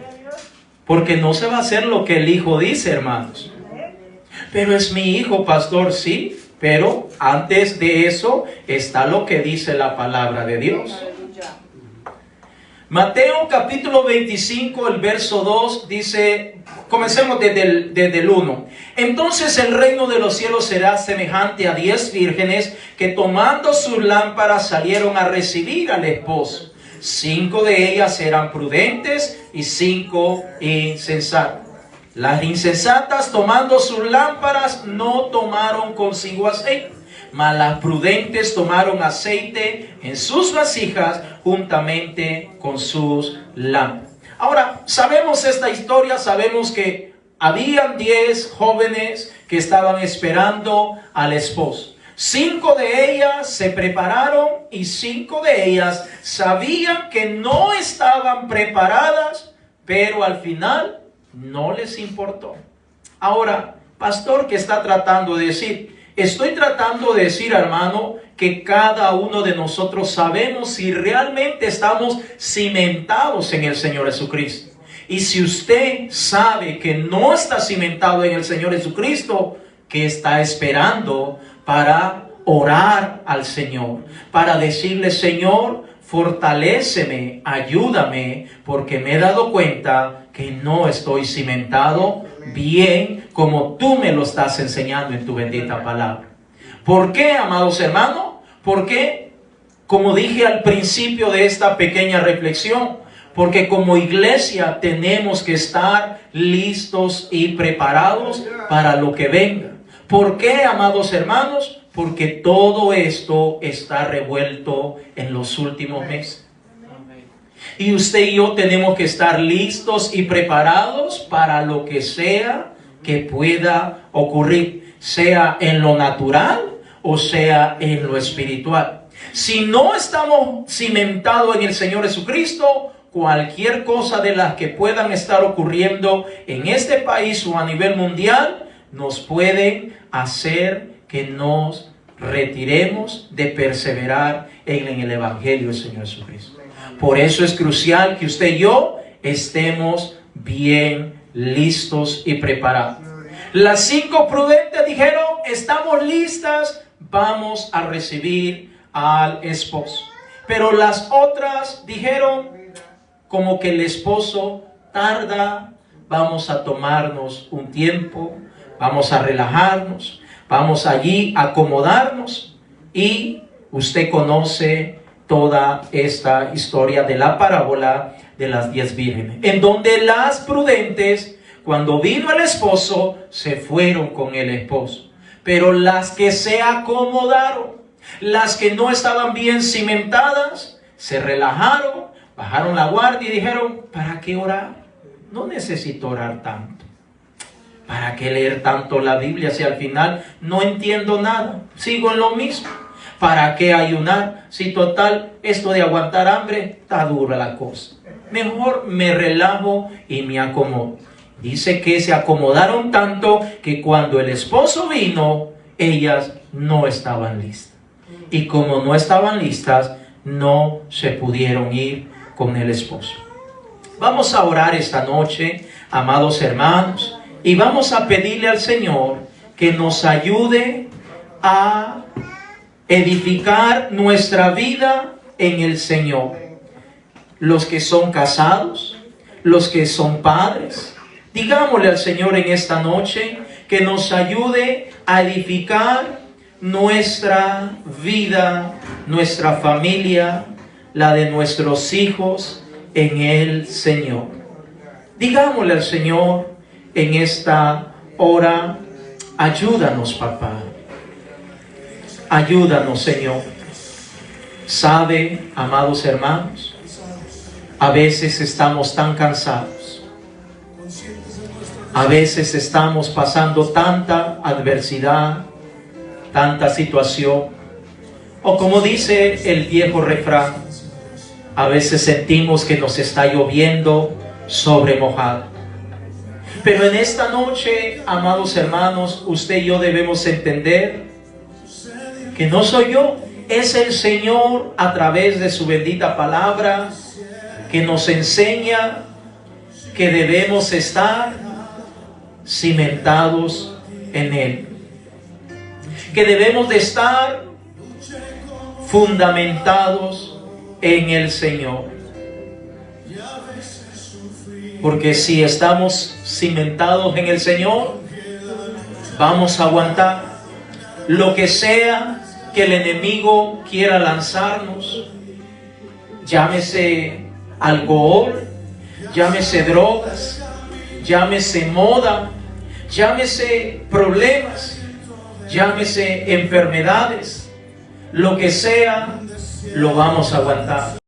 Porque no se va a hacer lo que el hijo dice, hermanos. Pero es mi hijo, pastor, sí. Pero antes de eso está lo que dice la palabra de Dios. Mateo capítulo 25, el verso 2 dice, comencemos desde el 1. Entonces el reino de los cielos será semejante a 10 vírgenes que tomando sus lámparas salieron a recibir al esposo. 5 de ellas eran prudentes y 5 insensatas. Las insensatas, tomando sus lámparas, no tomaron consigo aceite, mas las prudentes tomaron aceite en sus vasijas juntamente con sus lámparas. Ahora, sabemos esta historia, sabemos que habían 10 jóvenes que estaban esperando al esposo. 5 de ellas se prepararon y 5 de ellas sabían que no estaban preparadas, pero al final no les importó. Ahora, pastor, ¿qué está tratando de decir? Estoy tratando de decir, hermano, que cada uno de nosotros sabemos si realmente estamos cimentados en el Señor Jesucristo. Y si usted sabe que no está cimentado en el Señor Jesucristo, ¿qué está esperando para orar al Señor? Para decirle, Señor, fortaléceme, ayúdame, porque me he dado cuenta que no estoy cimentado bien como tú me lo estás enseñando en tu bendita palabra. ¿Por qué, amados hermanos? Porque, como dije al principio de esta pequeña reflexión, porque como iglesia tenemos que estar listos y preparados para lo que venga. ¿Por qué, amados hermanos? Porque todo esto está revuelto en los últimos meses. Y usted y yo tenemos que estar listos y preparados para lo que sea que pueda ocurrir, sea en lo natural o sea en lo espiritual. Si no estamos cimentados en el Señor Jesucristo, cualquier cosa de las que puedan estar ocurriendo en este país o a nivel mundial, nos pueden hacer que nos retiremos de perseverar en el Evangelio del Señor Jesucristo. Por eso es crucial que usted y yo estemos bien listos y preparados. Las 5 prudentes dijeron, estamos listas, vamos a recibir al esposo. Pero las otras dijeron, como que el esposo tarda, vamos a tomarnos un tiempo, vamos a relajarnos, vamos allí a acomodarnos. Y usted conoce toda esta historia de la parábola de las 10 vírgenes, en donde las prudentes, cuando vino el esposo, se fueron con el esposo. Pero las que se acomodaron, las que no estaban bien cimentadas, se relajaron, bajaron la guardia y dijeron, ¿para qué orar? No necesito orar tanto. ¿Para qué leer tanto la Biblia si al final no entiendo nada? Sigo en lo mismo. ¿Para qué ayunar? Si total, esto de aguantar hambre, está dura la cosa. Mejor me relajo y me acomodo. Dice que se acomodaron tanto que cuando el esposo vino, ellas no estaban listas. Y como no estaban listas, no se pudieron ir con el esposo. Vamos a orar esta noche, amados hermanos, y vamos a pedirle al Señor que nos ayude a edificar nuestra vida en el Señor. Los que son casados, los que son padres, digámosle al Señor en esta noche que nos ayude a edificar nuestra vida, nuestra familia, la de nuestros hijos en el Señor. Digámosle al Señor en esta hora, ayúdanos, papá. Ayúdanos, Señor. Sabe, amados hermanos, a veces estamos tan cansados. A veces estamos pasando tanta adversidad, tanta situación. O como dice el viejo refrán, a veces sentimos que nos está lloviendo sobre mojado. Pero en esta noche, amados hermanos, usted y yo debemos entender que no soy yo, es el Señor a través de su bendita palabra que nos enseña que debemos estar cimentados en Él, que debemos de estar fundamentados en el Señor. Porque si estamos cimentados en el Señor, vamos a aguantar lo que sea que el enemigo quiera lanzarnos, llámese alcohol, llámese drogas, llámese moda, llámese problemas, llámese enfermedades, lo que sea, lo vamos a aguantar.